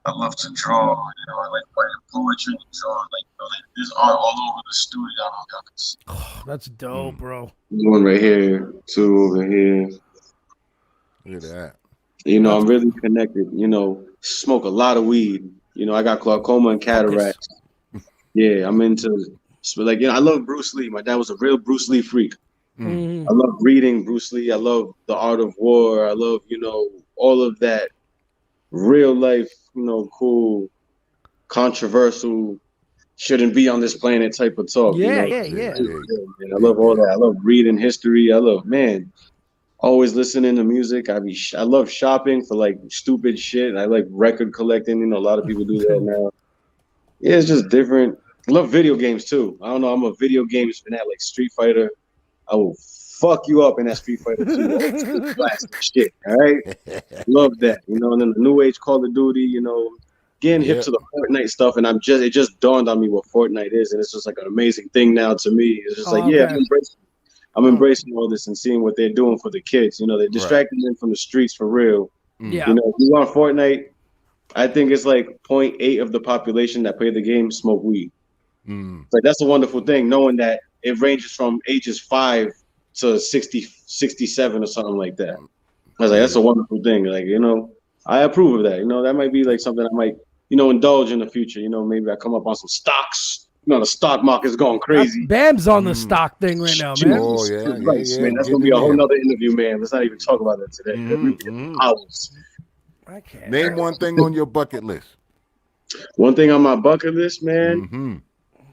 [SPEAKER 5] I love to draw. You know, I like writing poetry and drawing. Like, you know, like there's art all over the studio. I don't know if y'all can see.
[SPEAKER 2] Oh, that's dope, bro.
[SPEAKER 4] One right here, two over here.
[SPEAKER 3] Look at that.
[SPEAKER 4] You know, I'm really connected. You know, smoke a lot of weed. You know, I got glaucoma and cataracts. Yeah, I'm into, like, you know, I love Bruce Lee. My dad was a real Bruce Lee freak. I love reading Bruce Lee. I love The Art of War. I love, you know, all of that real life, you know, cool, controversial, shouldn't be on this planet type of talk.
[SPEAKER 2] Yeah.
[SPEAKER 4] And I love all that. I love reading history. I love, man, always listening to music. I love shopping for like stupid shit. I like record collecting. You know, a lot of people do that now. Yeah, it's just different. I love video games too. I don't know. I'm a video games fanatic, like Street Fighter. I will fuck you up in that Street Fighter 2. Classic shit. All right. Love that. You know, and then the new age Call of Duty, you know, getting hip to the Fortnite stuff. And it just dawned on me what Fortnite is. And it's just like an amazing thing now to me. It's just I'm embracing all this and seeing what they're doing for the kids. You know, they're distracting them from the streets for real.
[SPEAKER 2] Yeah.
[SPEAKER 4] You know, if you want Fortnite, I think it's like 0.8 of the population that play the game smoke weed. Like that's a wonderful thing, knowing that it ranges from ages 5 to 60, 67 or something like that. I was like, that's a wonderful thing. Like, you know, I approve of that. You know, that might be like something I might, you know, indulge in the future. You know, maybe I come up on some stocks. You know, the stock market's going crazy.
[SPEAKER 2] Bam's on the stock thing right now, man.
[SPEAKER 3] Oh, yeah.
[SPEAKER 4] Man, that's going to be a whole nother interview, man. Let's not even talk about that today.
[SPEAKER 2] I can't.
[SPEAKER 3] Name one thing on your bucket list.
[SPEAKER 4] One thing on my bucket list, man.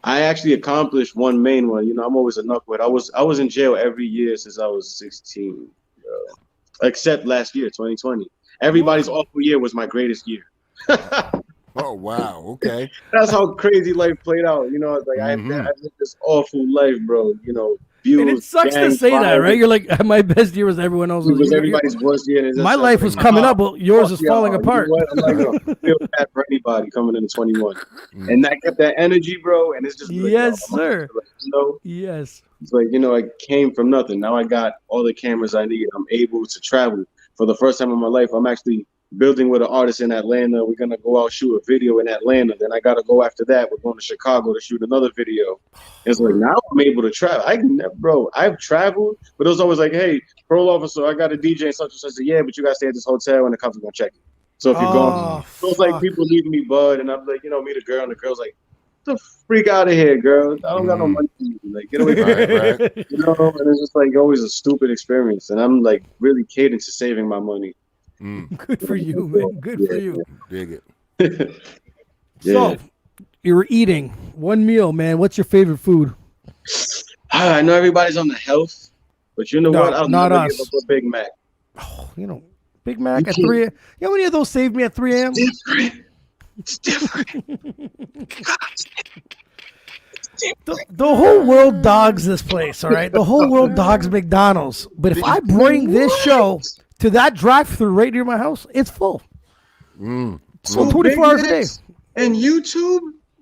[SPEAKER 4] I actually accomplished one main one. You know, I'm always a knucklehead. I was in jail every year since I was 16, except last year, 2020. Everybody's awful year was my greatest year.
[SPEAKER 3] Oh wow, okay.
[SPEAKER 4] That's how crazy life played out. You know, it's like I lived this awful life, bro. You know, views.
[SPEAKER 2] And it sucks to say that, right? You're like, my best year was everyone else's.
[SPEAKER 4] It was everybody's worst year.
[SPEAKER 2] My life was coming up, but yours is falling apart.
[SPEAKER 4] You know what? I'm like, I feel bad for anybody coming into 21, and I kept that energy, bro. And it's just like,
[SPEAKER 2] yes, sir.
[SPEAKER 4] Like, you know,
[SPEAKER 2] yes.
[SPEAKER 4] It's like, you know, I came from nothing. Now I got all the cameras I need. I'm able to travel for the first time in my life. I'm actually building with an artist in Atlanta. We're gonna go out shoot a video in Atlanta. Then I gotta go after that. We're going to Chicago to shoot another video. It's like now I'm able to travel. I've traveled, but it was always like, hey, parole officer, I got a DJ and such and such. Yeah, but you gotta stay at this hotel and the cops are gonna check you. So if you're going, so it's like people leaving me bud, and I'm like, you know, meet a girl, and the girl's like, the freak out of here, girl. I don't got no money for you. Like, get away from me. Right. You know, and it's just like always a stupid experience. And I'm like really catered to saving my money.
[SPEAKER 2] Good for you, man. Good for you.
[SPEAKER 3] Dig it.
[SPEAKER 2] So, you're eating one meal, man. What's your favorite food?
[SPEAKER 4] I know everybody's on the health, but you know what? I'll
[SPEAKER 2] not
[SPEAKER 4] never
[SPEAKER 2] us.
[SPEAKER 4] give up a Big Mac.
[SPEAKER 2] Oh, you know, Big Mac at 3 a.m. You know how many of those saved me at 3 a.m.?
[SPEAKER 4] It's different.
[SPEAKER 2] The whole world dogs this place, all right? The whole world dogs McDonald's. But if I bring this show to that drive-thru right near my house, it's full. Well, 24 hours a day.
[SPEAKER 6] And YouTube?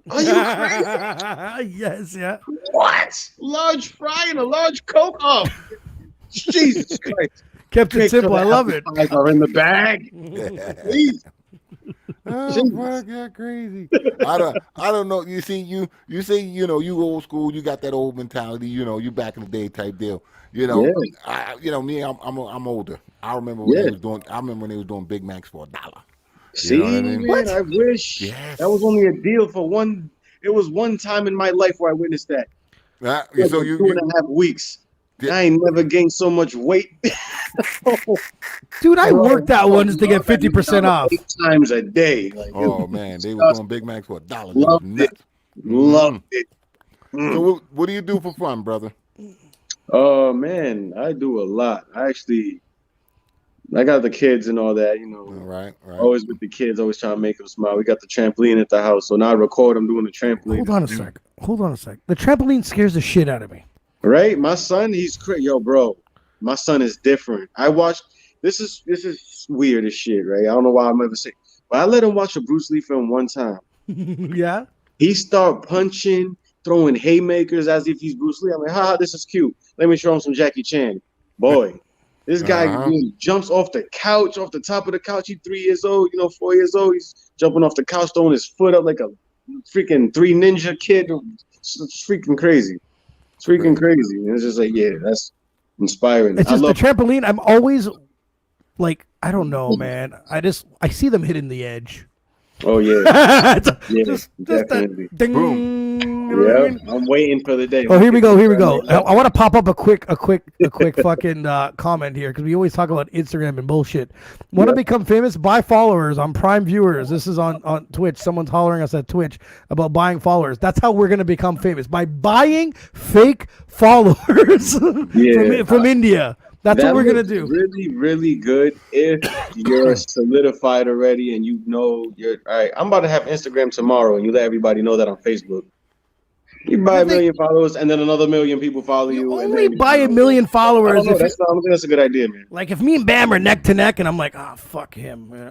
[SPEAKER 6] Are you crazy?
[SPEAKER 2] Yes, yeah.
[SPEAKER 6] What? Large fry and a large Coke? Oh, Jesus Christ.
[SPEAKER 2] Kept it simple. I love it.
[SPEAKER 6] Are in the bag. Please.
[SPEAKER 3] Oh, fuck, you're crazy. I don't know. You see, you say, you old school, you got that old mentality, you back in the day type deal. Me, I'm older. I remember when they was doing Big Macs for $1.
[SPEAKER 6] See,
[SPEAKER 3] what I mean?
[SPEAKER 6] Man, I wish that was only a deal for one. It was one time in my life where I witnessed that.
[SPEAKER 3] So you
[SPEAKER 6] 2.5 weeks. I ain't never gained so much weight.
[SPEAKER 2] Dude, I worked out once to get 50% off.
[SPEAKER 6] 8 times a day. Like,
[SPEAKER 3] oh man, they were doing Big Macs for $1.
[SPEAKER 6] Loved it. Loved it.
[SPEAKER 3] So what do you do for fun, brother?
[SPEAKER 6] Oh man, I do a lot. I got the kids and all that,
[SPEAKER 3] Right.
[SPEAKER 6] Always with the kids, always trying to make them smile. We got the trampoline at the house, so now I record them doing the trampoline.
[SPEAKER 2] Hold on a sec. The trampoline scares the shit out of me.
[SPEAKER 6] Right? My son, he's crazy. Yo, bro, my son is different. I watched, this is weird as shit, right? I don't know why I'm ever saying, but I let him watch a Bruce Lee film one time.
[SPEAKER 2] Yeah?
[SPEAKER 6] He start punching, throwing haymakers as if he's Bruce Lee. I'm like, haha, this is cute. Let me show him some Jackie Chan. Boy, this guy jumps off the couch, off the top of the couch. He's 3 years old, 4 years old. He's jumping off the couch, throwing his foot up like a freaking 3 Ninja kid. It's freaking crazy. It's freaking crazy. And it's just like, yeah, that's inspiring.
[SPEAKER 2] It's just the trampoline. I'm always like, I don't know, man. I see them hitting the edge.
[SPEAKER 6] Oh yeah,
[SPEAKER 2] just
[SPEAKER 6] definitely.
[SPEAKER 2] That ding.
[SPEAKER 3] Boom.
[SPEAKER 2] You know what I mean?
[SPEAKER 6] I'm waiting for the day.
[SPEAKER 2] Oh, here we go. I want to pop up a quick fucking comment here because we always talk about Instagram and bullshit. Want to become famous? Buy followers on Prime viewers. This is on Twitch. Someone's hollering us at Twitch about buying followers. That's how we're gonna become famous, by buying fake followers from India. That's what we're gonna do.
[SPEAKER 6] Really, really good if you're solidified already and you're all right. I'm about to have Instagram tomorrow, and you let everybody know that on Facebook. You buy 1 million followers, and then another 1 million people follow you.
[SPEAKER 2] Only buy 1 million followers.
[SPEAKER 6] I don't think that's a good idea, man.
[SPEAKER 2] Like if me and Bam are neck to neck, and I'm like, fuck him.
[SPEAKER 6] Yeah,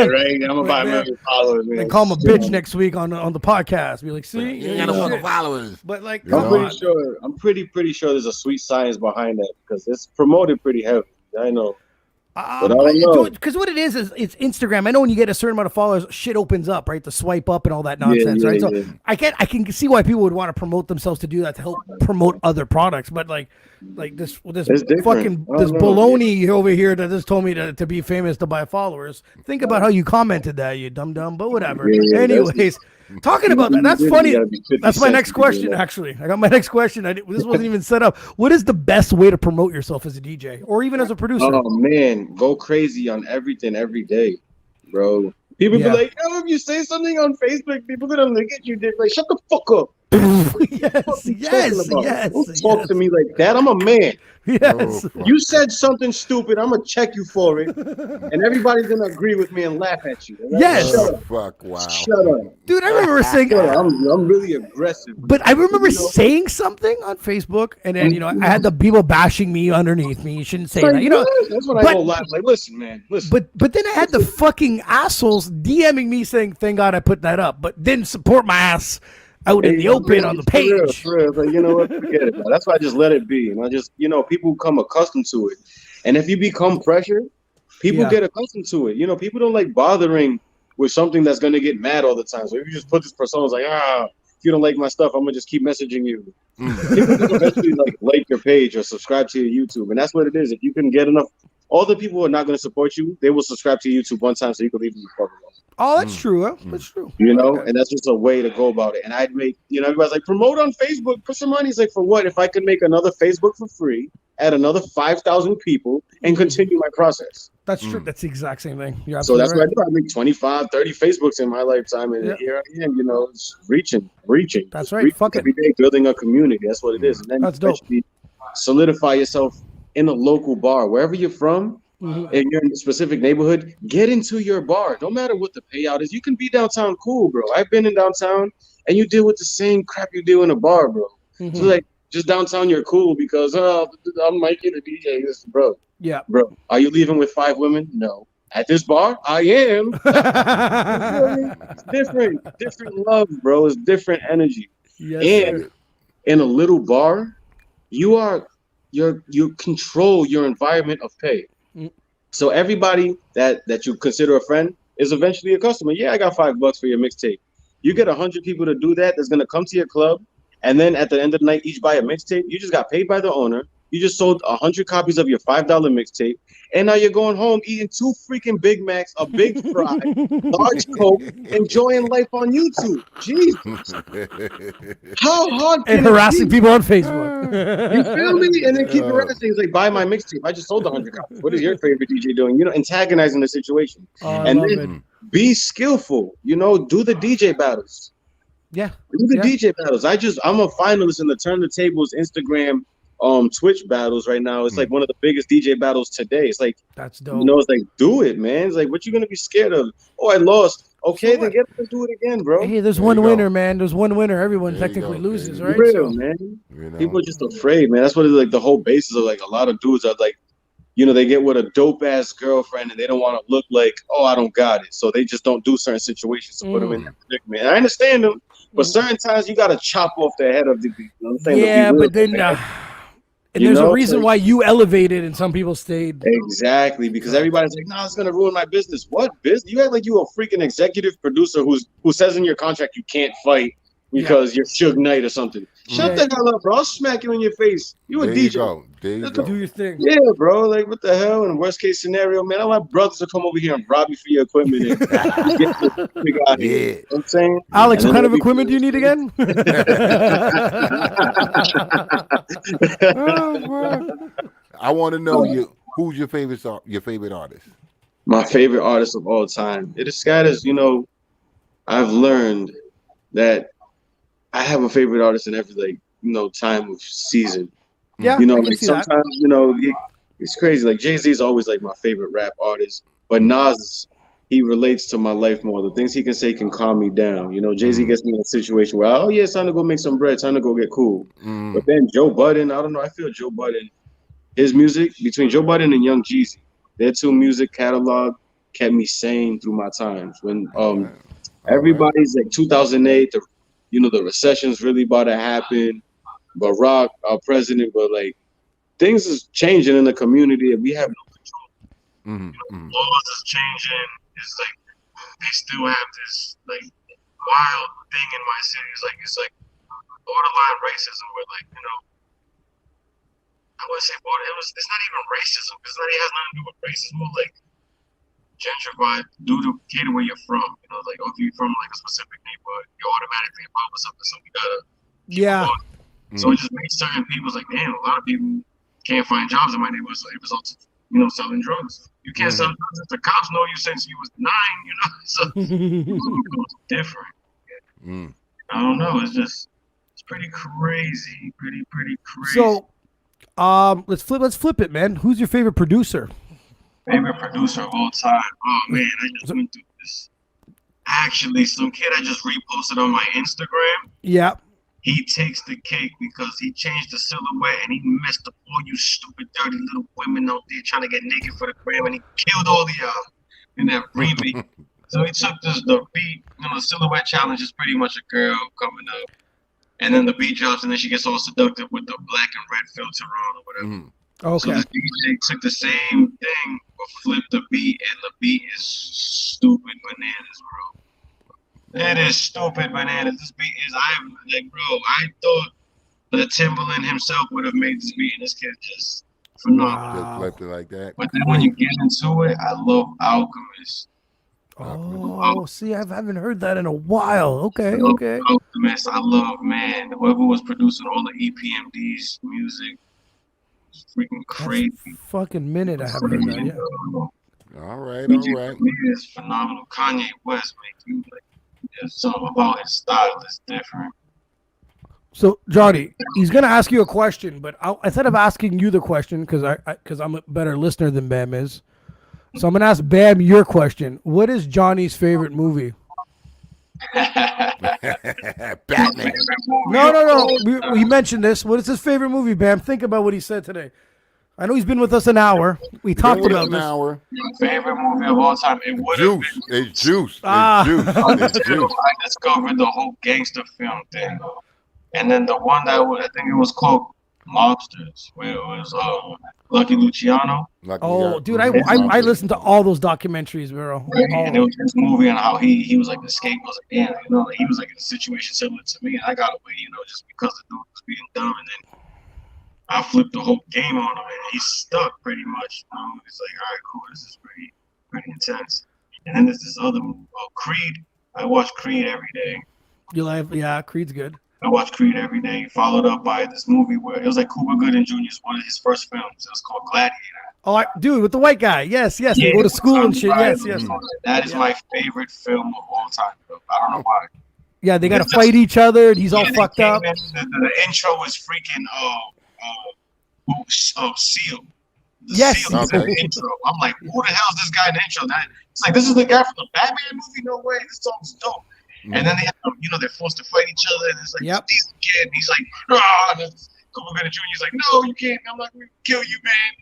[SPEAKER 6] right. I'm gonna buy 1 million followers, man.
[SPEAKER 2] And call him a bitch next week on the podcast. Be like, see,
[SPEAKER 3] you got 1 million followers.
[SPEAKER 2] But like,
[SPEAKER 6] I'm pretty sure there's a sweet science behind that because it's promoted pretty heavy. I know. But I don't know.
[SPEAKER 2] Because what it is it's Instagram. I know when you get a certain amount of followers, shit opens up, right? The swipe up and all that nonsense, right? So I can see why people would want to promote themselves to do that to help promote other products. But like this fucking baloney over here that just told me to be famous to buy followers. Think about how you commented that, you dumb. But whatever. Anyways. Talking about that, that's funny. That's my next question, actually. I got my next question. This wasn't even set up. What is the best way to promote yourself as a DJ or even as a producer?
[SPEAKER 6] Oh, man. Go crazy on everything every day, bro. People be like, if you say something on Facebook, people going to look at you. They're like, shut the fuck up.
[SPEAKER 2] Yes.
[SPEAKER 6] Don't talk to me like that. I'm a man.
[SPEAKER 2] Yes.
[SPEAKER 6] You said something stupid. I'm gonna check you for it, and everybody's gonna agree with me and laugh at you.
[SPEAKER 2] Yes.
[SPEAKER 6] Shut up.
[SPEAKER 3] Fuck. Wow.
[SPEAKER 6] Shut up,
[SPEAKER 2] dude. I remember saying
[SPEAKER 6] I'm really aggressive.
[SPEAKER 2] But I remember saying something on Facebook, and then I had the people bashing me underneath me. You shouldn't say that.
[SPEAKER 6] That's what I go laugh. Like, listen, man, listen.
[SPEAKER 2] But then I had the fucking assholes DMing me saying, "Thank God I put that up," but didn't support my ass out in the open on the page.
[SPEAKER 6] For real. Like, you know what? Forget it. That's why I just let it be. And I just, people become accustomed to it. And if you become pressured, people get accustomed to it. People don't like bothering with something that's going to get mad all the time. So if you just put this persona, it's like, if you don't like my stuff, I'm going to just keep messaging you. People will eventually like your page or subscribe to your YouTube. And that's what it is. If you can get enough, all the people who are not going to support you, they will subscribe to YouTube one time so you can leave them the fuck alone.
[SPEAKER 2] Oh, that's true. Huh? That's true.
[SPEAKER 6] And that's just a way to go about it. And I'd make, everybody's like, promote on Facebook, put some money. It's like, for what? If I could make another Facebook for free, add another 5,000 people, and continue my process.
[SPEAKER 2] That's true. That's the exact same thing.
[SPEAKER 6] So that's what I do. I make 25, 30 Facebooks in my lifetime. And here I am, it's reaching.
[SPEAKER 2] That's right. Fuck it.
[SPEAKER 6] Every day, building a community. That's what it is. And then
[SPEAKER 2] that's dope.
[SPEAKER 6] Solidify yourself in a local bar, wherever you're from. If you're in a specific neighborhood, get into your bar. No matter what the payout is, you can be downtown cool, bro. I've been in downtown, and you deal with the same crap you do in a bar, bro. So like, just downtown, you're cool because I'm Mikey the DJ, bro.
[SPEAKER 2] Yeah,
[SPEAKER 6] bro. Are you leaving with 5 women? No. At this bar, I am. It's different love, bro. It's different energy.
[SPEAKER 2] Yes,
[SPEAKER 6] And
[SPEAKER 2] sir.
[SPEAKER 6] in a little bar, you control your environment of pay.
[SPEAKER 2] Mm.
[SPEAKER 6] So everybody that you consider a friend is eventually a customer. Yeah, I got $5 for your mixtape. You get 100 people to do that. That's gonna come to your club, and then at the end of the night, each buy a mixtape. You just got paid by the owner. You just sold 100 copies of your $5 mixtape, and now you're going home eating 2 freaking Big Macs, a big fry, large Coke, enjoying life on YouTube. Jesus, how hard
[SPEAKER 2] And
[SPEAKER 6] can it
[SPEAKER 2] harassing
[SPEAKER 6] be?
[SPEAKER 2] people on Facebook.
[SPEAKER 6] You feel me? And then keep harassing. It's like, buy my mixtape. I just sold 100 copies. What is your favorite DJ doing? Antagonizing the situation.
[SPEAKER 2] Oh, I
[SPEAKER 6] And
[SPEAKER 2] love
[SPEAKER 6] then
[SPEAKER 2] it.
[SPEAKER 6] be skillful. Do the DJ battles.
[SPEAKER 2] Yeah.
[SPEAKER 6] Do the
[SPEAKER 2] Yeah.
[SPEAKER 6] DJ battles. I'm a finalist in the Turn the Tables Instagram Twitch battles right now. It's like one of the biggest DJ battles today. It's like,
[SPEAKER 2] That's dope.
[SPEAKER 6] it's like, do it, man. It's like, what you gonna be scared of? Oh, I lost. Okay,
[SPEAKER 2] So
[SPEAKER 6] then get up and do it again, bro.
[SPEAKER 2] Hey, there's
[SPEAKER 3] There
[SPEAKER 2] one
[SPEAKER 3] you go.
[SPEAKER 2] winner, man. There's one winner. Everyone
[SPEAKER 3] There you
[SPEAKER 2] technically
[SPEAKER 3] go.
[SPEAKER 2] loses,
[SPEAKER 3] There
[SPEAKER 2] right?
[SPEAKER 6] Real,
[SPEAKER 2] So,
[SPEAKER 6] man.
[SPEAKER 3] You know?
[SPEAKER 6] People are just afraid, man. That's what it's like. The whole basis of like a lot of dudes are like, they get with a dope ass girlfriend and they don't want to look like, oh, I don't got it. So they just don't do certain situations to put them in that predicament. And I understand them, but certain times you got to chop off the head of the beat. You know what I'm saying?
[SPEAKER 2] yeah, but then, and there's a reason why you elevated and some people stayed.
[SPEAKER 6] Exactly, because everybody's like, "No, it's gonna ruin my business." What business? You act like you a freaking executive producer who says in your contract you can't fight because you're Suge Knight or something. Shut the hell up, bro! I'll smack you in your face. You a
[SPEAKER 3] There
[SPEAKER 6] DJ.
[SPEAKER 3] you go. There you go.
[SPEAKER 2] Do your thing.
[SPEAKER 6] Yeah, bro. Like, what the hell? In the worst case scenario, man, I want brothers to come over here and rob you for your equipment and get the big out here.
[SPEAKER 3] Yeah.
[SPEAKER 6] You know what I'm saying?
[SPEAKER 2] Alex,
[SPEAKER 6] And
[SPEAKER 2] what
[SPEAKER 6] then
[SPEAKER 2] kind of
[SPEAKER 6] they'll be
[SPEAKER 2] equipment do you need again?
[SPEAKER 3] I want to know who's your favorite artist?
[SPEAKER 6] My favorite artist of all time. It is Scott. I've learned that I have a favorite artist in every time of season.
[SPEAKER 2] Yeah, I can
[SPEAKER 6] Like
[SPEAKER 2] see that.
[SPEAKER 6] sometimes it's crazy. Like Jay-Z is always like my favorite rap artist, but Nas, he relates to my life more. The things he can say can calm me down. Jay-Z gets me in a situation where, oh yeah, it's time to go make some bread, time to go get cool. But then Joe Budden, I don't know. I feel Joe Budden, his music between Joe Budden and Young Jeezy, their two music catalog kept me sane through my times when everybody's like 2008. The recession's really about to happen. Barack, our president, but like things is changing in the community and we have no control. Laws is changing. It's like they still have this like wild thing in my city. It's like borderline racism where I would say it's not even racism. It has nothing to do with racism. More like gentrified due to where you're from. Like if you're from like a specific neighborhood, you're automatically above or something. So we gotta keep going. So it just makes certain people's like, damn, a lot of people can't find jobs in my neighborhood. So it results in, selling drugs. You can't sell drugs if the cops know you since you was 9, So it's different. I don't know. It's pretty crazy. Pretty crazy.
[SPEAKER 2] So, let's flip it, man. Who's your favorite producer?
[SPEAKER 6] Favorite producer of all time. Oh man, I just went through this. Actually, some kid I just reposted on my Instagram.
[SPEAKER 2] Yeah.
[SPEAKER 6] He takes the cake because he changed the silhouette and he messed up all you stupid, dirty little women out there trying to get naked for the gram, and he killed all of y'all in that remake. So he took the beat, the silhouette challenge is pretty much a girl coming up, and then the beat drops, and then she gets all seductive with the black and red filter on or whatever.
[SPEAKER 2] Okay.
[SPEAKER 6] So this DJ took the same thing but flipped the beat, and the beat is stupid bananas, bro. It is stupid bananas. This beat is, I thought the Timberland himself would have made this beat, and this kid just phenomenal.
[SPEAKER 3] Just left it like that.
[SPEAKER 6] But then when you get into it, I love Alchemist.
[SPEAKER 2] Oh, see, I haven't heard that in a while. Okay.
[SPEAKER 6] Alchemist, I love, man. Whoever was producing all the EPMD's music, it's freaking crazy.
[SPEAKER 2] Fucking minute, I haven't heard that yet.
[SPEAKER 3] All right.
[SPEAKER 6] It's phenomenal. Kanye West, man. There's something about his style that's different.
[SPEAKER 2] So, Johnny, he's gonna ask you a question, but instead of asking you the question, because I'm a better listener than Bam is, so I'm gonna ask Bam your question. What is Johnny's favorite movie?
[SPEAKER 3] Batman.
[SPEAKER 2] No. We mentioned this. What is his favorite movie, Bam? Think about what he said today. I know he's been with us an hour. We talked about
[SPEAKER 3] an
[SPEAKER 2] this.
[SPEAKER 3] hour.
[SPEAKER 6] My favorite movie of all time. It would have
[SPEAKER 3] Juice.
[SPEAKER 6] been.
[SPEAKER 3] It's juice.
[SPEAKER 2] Ah.
[SPEAKER 3] It's juice.
[SPEAKER 6] I discovered the whole gangster film thing, and then the one that I think it was called Mobsters, where it was Lucky Luciano.
[SPEAKER 2] Oh, dude, I listened to all those documentaries, bro.
[SPEAKER 6] And it was his movie and how he was like the scapegoat. Yeah, you know, like he was like in a situation similar to me, and I got away, you know, just because the dude was being dumb, and then I flipped the whole game on him, and he's stuck pretty much. You know? It's like, all right, cool, this is pretty intense. And then there's this other movie, Creed. I watch Creed every day.
[SPEAKER 2] Yeah, Creed's good.
[SPEAKER 6] I watch Creed every day, followed up by this movie where it was like Cuba Gooding Jr.'s one of his first films. It was called Gladiator.
[SPEAKER 2] Oh, dude, with the white guy. Yes.
[SPEAKER 6] Yeah,
[SPEAKER 2] They go to school and shit. Yes.
[SPEAKER 6] That is my favorite film of all time, bro. I don't know why.
[SPEAKER 2] Yeah, they got to fight each other, and he's all fucked up.
[SPEAKER 6] The intro was freaking Seal.
[SPEAKER 2] Yes.
[SPEAKER 6] Seal is the intro. I'm like, who the hell is this guy in the intro? It's like, this is the guy from the Batman movie? No way. This song's dope. And then they have, you know, they're forced to fight each other, and it's like, this kid, and he's like, ah, and Cuba Gooding Jr. is like, no, you can't. I'm like, we'll kill you, man.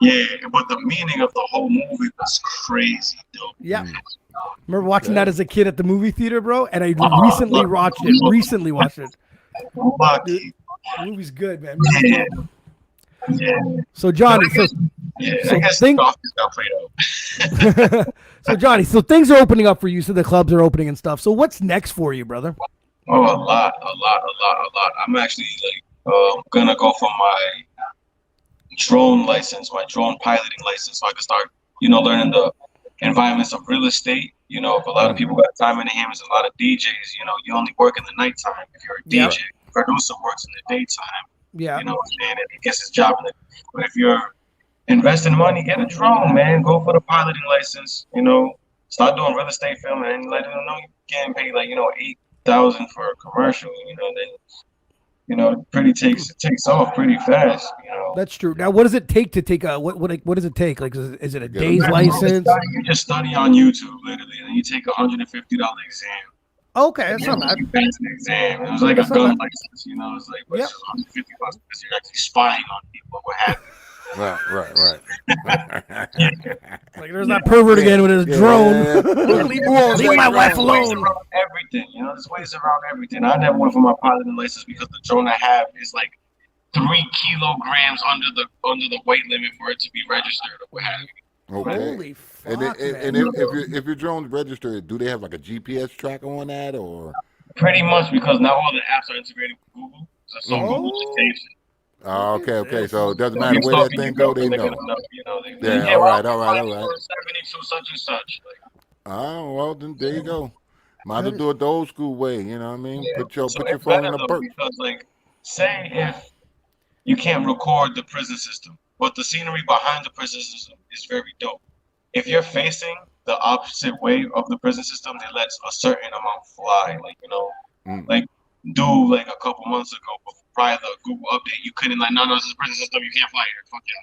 [SPEAKER 6] Yeah, but the meaning of the whole movie was crazy, dope.
[SPEAKER 2] Yeah. Remember watching that as a kid at the movie theater, bro? And I recently watched it.
[SPEAKER 6] Lucky.
[SPEAKER 2] The movie's good, man.
[SPEAKER 6] Yeah.
[SPEAKER 2] So Johnny, so Johnny, so things are opening up for you. So the clubs are opening and stuff. So what's next for you, brother?
[SPEAKER 6] Oh, a lot. I'm actually gonna go for my drone license, my drone piloting license, so I can start, you know, learning the environments of real estate. You know, if a lot of people got time in their hands, a lot of DJs, you know, you only work in the nighttime. If you're a DJ, producer works in the daytime.
[SPEAKER 2] Yeah.
[SPEAKER 6] You know what I'm saying? And he gets his job in it. But if you're investing money, get a drone, man. Go for the piloting license. You know, start doing real estate film and let them know you can pay like, you know, $8,000 for a commercial. You know, then, you know, it takes off pretty fast. You know.
[SPEAKER 2] That's true. Now, what does it take to take a what does it take? Like, is it a day's license?
[SPEAKER 6] You just study on YouTube, literally, and you take $150 exam.
[SPEAKER 2] Okay, that's not bad.
[SPEAKER 6] You pass an exam. It was like a gun license, you know. It's like, but it's just $150 because you're actually spying on people. What happened?
[SPEAKER 3] Right.
[SPEAKER 2] Like there's that pervert again with his drone. Leave my wife alone.
[SPEAKER 6] Everything, you know, there's ways around everything. I never went for my piloting license because the drone I have is like 3 kilograms under the weight limit for it to be registered or what have you.
[SPEAKER 3] Okay.
[SPEAKER 2] Holy fuck,
[SPEAKER 3] and if your drone's registered, do they have like a GPS tracker on that or?
[SPEAKER 6] Pretty much, because now all the apps are integrated with Google, so Google just saves it.
[SPEAKER 3] Oh, okay. So it doesn't matter where that thing go, they know. All right.
[SPEAKER 6] 72 such and such.
[SPEAKER 3] Oh well, then there you go. Might as well do it the old school way. You know what I mean? Put your phone in a perk.
[SPEAKER 6] Because, like, say if you can't record the prison system, but the scenery behind the prison system is very dope. If you're facing the opposite way of the prison system, they let a certain amount fly. Like, you know, like a couple months ago, prior to the Google update, you couldn't no, this is a prison system, you can't fly here. Fuck yeah.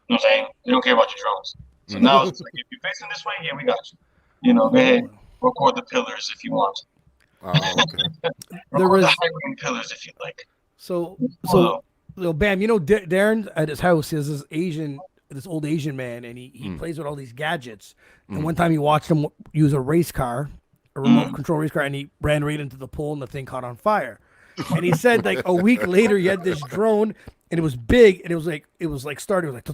[SPEAKER 6] You know what I'm saying? They don't care about your drones. So now it's like, if you're facing this way, yeah, we got you. You know, go ahead, record the pillars if you want.
[SPEAKER 3] Oh, okay.
[SPEAKER 6] Record the high-wing pillars if you like.
[SPEAKER 2] So, Bam, you know, Darren at his house is this old Asian man, and he plays with all these gadgets. And one time he watched him use a race car, a remote control race car, and he ran right into the pole, and the thing caught on fire. And he said like a week later he had this drone, and it was big, and it was like started like,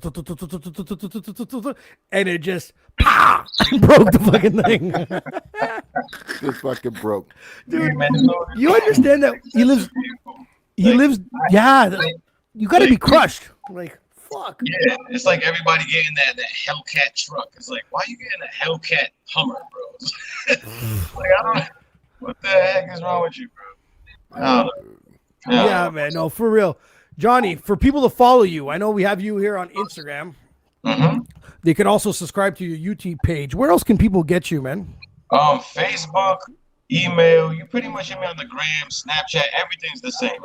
[SPEAKER 2] and it just broke the fucking thing.
[SPEAKER 3] Just fucking broke.
[SPEAKER 2] Dude, you understand that he lives. Yeah, you got to be crushed. Like, fuck.
[SPEAKER 6] Yeah, it's like everybody getting that Hellcat truck. It's like, why are you getting a Hellcat Hummer, bro? Like, I don't know. What the heck is wrong with you, bro?
[SPEAKER 2] Yeah, man. No, for real. Johnny, for people to follow you, I know we have you here on Instagram. They can also subscribe to your YouTube page. Where else can people get you, man?
[SPEAKER 6] Facebook, email. You pretty much hit me on the gram, Snapchat. Everything's the same.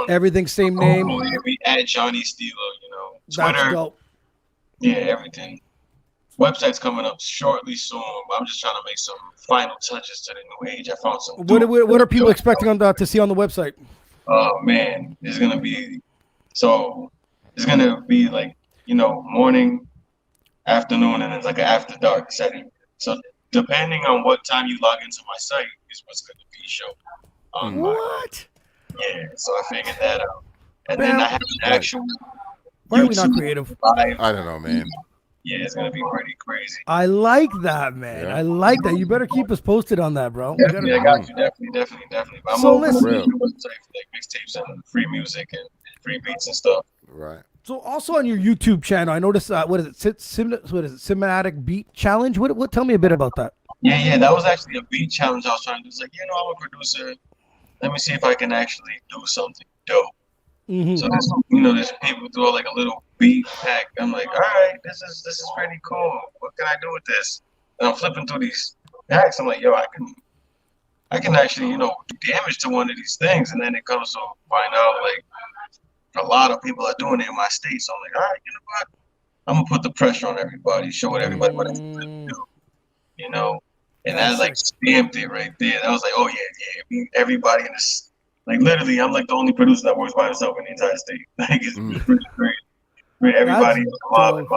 [SPEAKER 2] Everything's same name.
[SPEAKER 6] We at Johnny Steelo, you know.
[SPEAKER 2] Twitter.
[SPEAKER 6] That's dope. Yeah, everything. Website's coming up shortly soon. But I'm just trying to make some final touches to the new age. I found some.
[SPEAKER 2] What are people expecting to see on the website?
[SPEAKER 6] Oh man, there's gonna be
[SPEAKER 5] So it's gonna be like, you know, morning, afternoon, and it's like an after dark setting. So depending on what time you log into my site is what's gonna be shown on my
[SPEAKER 2] What?
[SPEAKER 5] yeah. So I figured that out, and
[SPEAKER 2] Man,
[SPEAKER 5] then I have an actual
[SPEAKER 2] why are we not
[SPEAKER 5] YouTube
[SPEAKER 2] creative?
[SPEAKER 5] live.
[SPEAKER 3] I don't know, man.
[SPEAKER 5] Yeah, it's gonna be pretty crazy.
[SPEAKER 2] I like that, man.
[SPEAKER 3] Yeah.
[SPEAKER 2] I like that. You better keep us posted on that, bro. We
[SPEAKER 5] Definitely, I got you. Definitely. But I'm
[SPEAKER 2] So
[SPEAKER 5] open
[SPEAKER 2] listen-
[SPEAKER 5] to the website for like mixtapes and free music and free beats and stuff.
[SPEAKER 3] Right.
[SPEAKER 2] So also on your YouTube channel, I noticed what is it? Cinematic Beat Challenge. What? Tell me a bit about that.
[SPEAKER 5] Yeah, that was actually a beat challenge I was trying to do. It's like, you know, I'm a producer. Let me see if I can actually do something dope.
[SPEAKER 2] Mm-hmm.
[SPEAKER 5] So there's, you know, there's people throw like a little beat pack. I'm like, all right, this is pretty cool. What can I do with this? And I'm flipping through these packs. I'm like, yo, I can actually, you know, do damage to one of these things. And then it comes to find out like a lot of people are doing it in my state. So I'm like, all right, you know what? I'm gonna put the pressure on everybody, show everybody what I can do. You know, and
[SPEAKER 2] That's
[SPEAKER 5] that like stamped it right there. That was like, oh yeah, everybody in this. Like literally, I'm like the only producer that works by himself in the entire state. Like it's pretty great. Everybody is involved.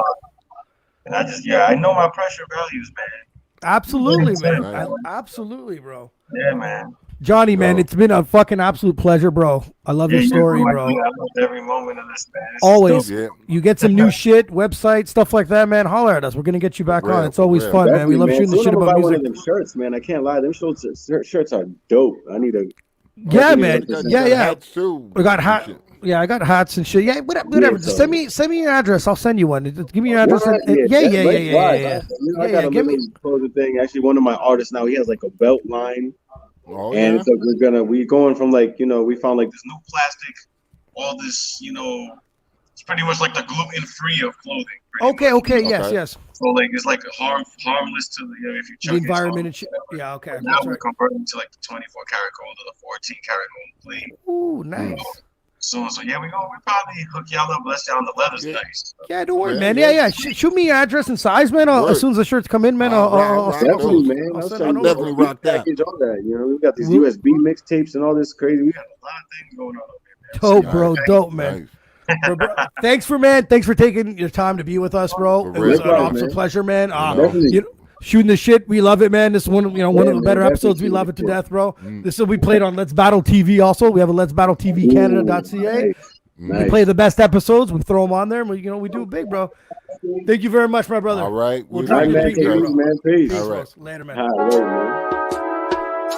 [SPEAKER 5] And I just, I know my pressure values, man.
[SPEAKER 2] Absolutely, man.
[SPEAKER 3] Right.
[SPEAKER 2] Absolutely, bro.
[SPEAKER 5] Yeah, man.
[SPEAKER 2] Johnny, man, it's been a fucking absolute pleasure, bro. I love your story, bro.
[SPEAKER 5] I love every moment of this, man.
[SPEAKER 2] Always.
[SPEAKER 3] Yeah.
[SPEAKER 2] You get some new shit, website, stuff like that, man. Holler at us. We're gonna get you back
[SPEAKER 3] For real,
[SPEAKER 2] on. It's always
[SPEAKER 3] for real.
[SPEAKER 2] fun, man. We love shooting the shit about
[SPEAKER 6] One
[SPEAKER 2] music.
[SPEAKER 6] of them shirts, man. I can't lie. Them shirts are dope. I need a.
[SPEAKER 2] Yeah, man.
[SPEAKER 3] You got
[SPEAKER 2] Yeah.
[SPEAKER 3] hats too.
[SPEAKER 2] We got hat. Yeah, I got hats and shit. Yeah, whatever. Just send me your address. I'll send you one. Just give me your address. Yeah.
[SPEAKER 6] I got a little clothing thing. Actually, one of my artists now, he has like a belt line.
[SPEAKER 3] Oh,
[SPEAKER 6] And
[SPEAKER 3] yeah.
[SPEAKER 6] so we're going from like, you know, we found like
[SPEAKER 5] There's no plastic, all this, you know, it's pretty much like the gluten-free of clothing.
[SPEAKER 2] Okay. Yes.
[SPEAKER 5] So like it's like harmless to the, you know, if you
[SPEAKER 2] The
[SPEAKER 5] chuck
[SPEAKER 2] environment and shit. Yeah, okay.
[SPEAKER 5] Now
[SPEAKER 2] That's
[SPEAKER 5] we're
[SPEAKER 2] right.
[SPEAKER 5] converting to like the 24 karat gold or the 14 karat gold plate.
[SPEAKER 2] Ooh, nice.
[SPEAKER 5] So yeah, we probably hook y'all up, bless y'all, and the leather's
[SPEAKER 3] Yeah.
[SPEAKER 5] nice.
[SPEAKER 2] Yeah, don't worry,
[SPEAKER 3] Yeah,
[SPEAKER 2] man.
[SPEAKER 3] yeah.
[SPEAKER 2] Yeah. Shoot me your address and size, man. As soon as the shirts come in, man, I'll
[SPEAKER 3] Right,
[SPEAKER 2] send
[SPEAKER 3] right.
[SPEAKER 2] them
[SPEAKER 6] definitely,
[SPEAKER 2] over.
[SPEAKER 6] man.
[SPEAKER 2] I'll
[SPEAKER 6] I'll
[SPEAKER 2] send
[SPEAKER 6] send
[SPEAKER 2] it
[SPEAKER 6] you
[SPEAKER 2] over.
[SPEAKER 3] definitely rock that.
[SPEAKER 6] package, all that. You know, we got these
[SPEAKER 2] Whoop.
[SPEAKER 6] USB mixtapes and all this crazy.
[SPEAKER 5] We got a lot of things going on over here, man.
[SPEAKER 2] Dope, bro. Dope, man.
[SPEAKER 3] Nice.
[SPEAKER 2] Bro, thanks for taking your time to be with us, bro. It was an
[SPEAKER 6] real.
[SPEAKER 2] absolute pleasure, man.
[SPEAKER 6] Definitely.
[SPEAKER 2] You know, shooting the shit, we love it, man. This is one of the better episodes. We love it to death, bro. This will be played on Let's Battle TV. Also, we have a Let's Battle TV Canada.ca. We play the best episodes. We throw them on there, and we do it big, bro. Thank you very much, my brother.
[SPEAKER 3] All right.
[SPEAKER 2] We'll
[SPEAKER 3] We
[SPEAKER 2] drop
[SPEAKER 3] love
[SPEAKER 2] you a
[SPEAKER 3] you,
[SPEAKER 2] beat here,
[SPEAKER 3] bro.
[SPEAKER 2] bro.
[SPEAKER 6] man. Peace.
[SPEAKER 3] All right.
[SPEAKER 2] Later, man.
[SPEAKER 6] All right, man.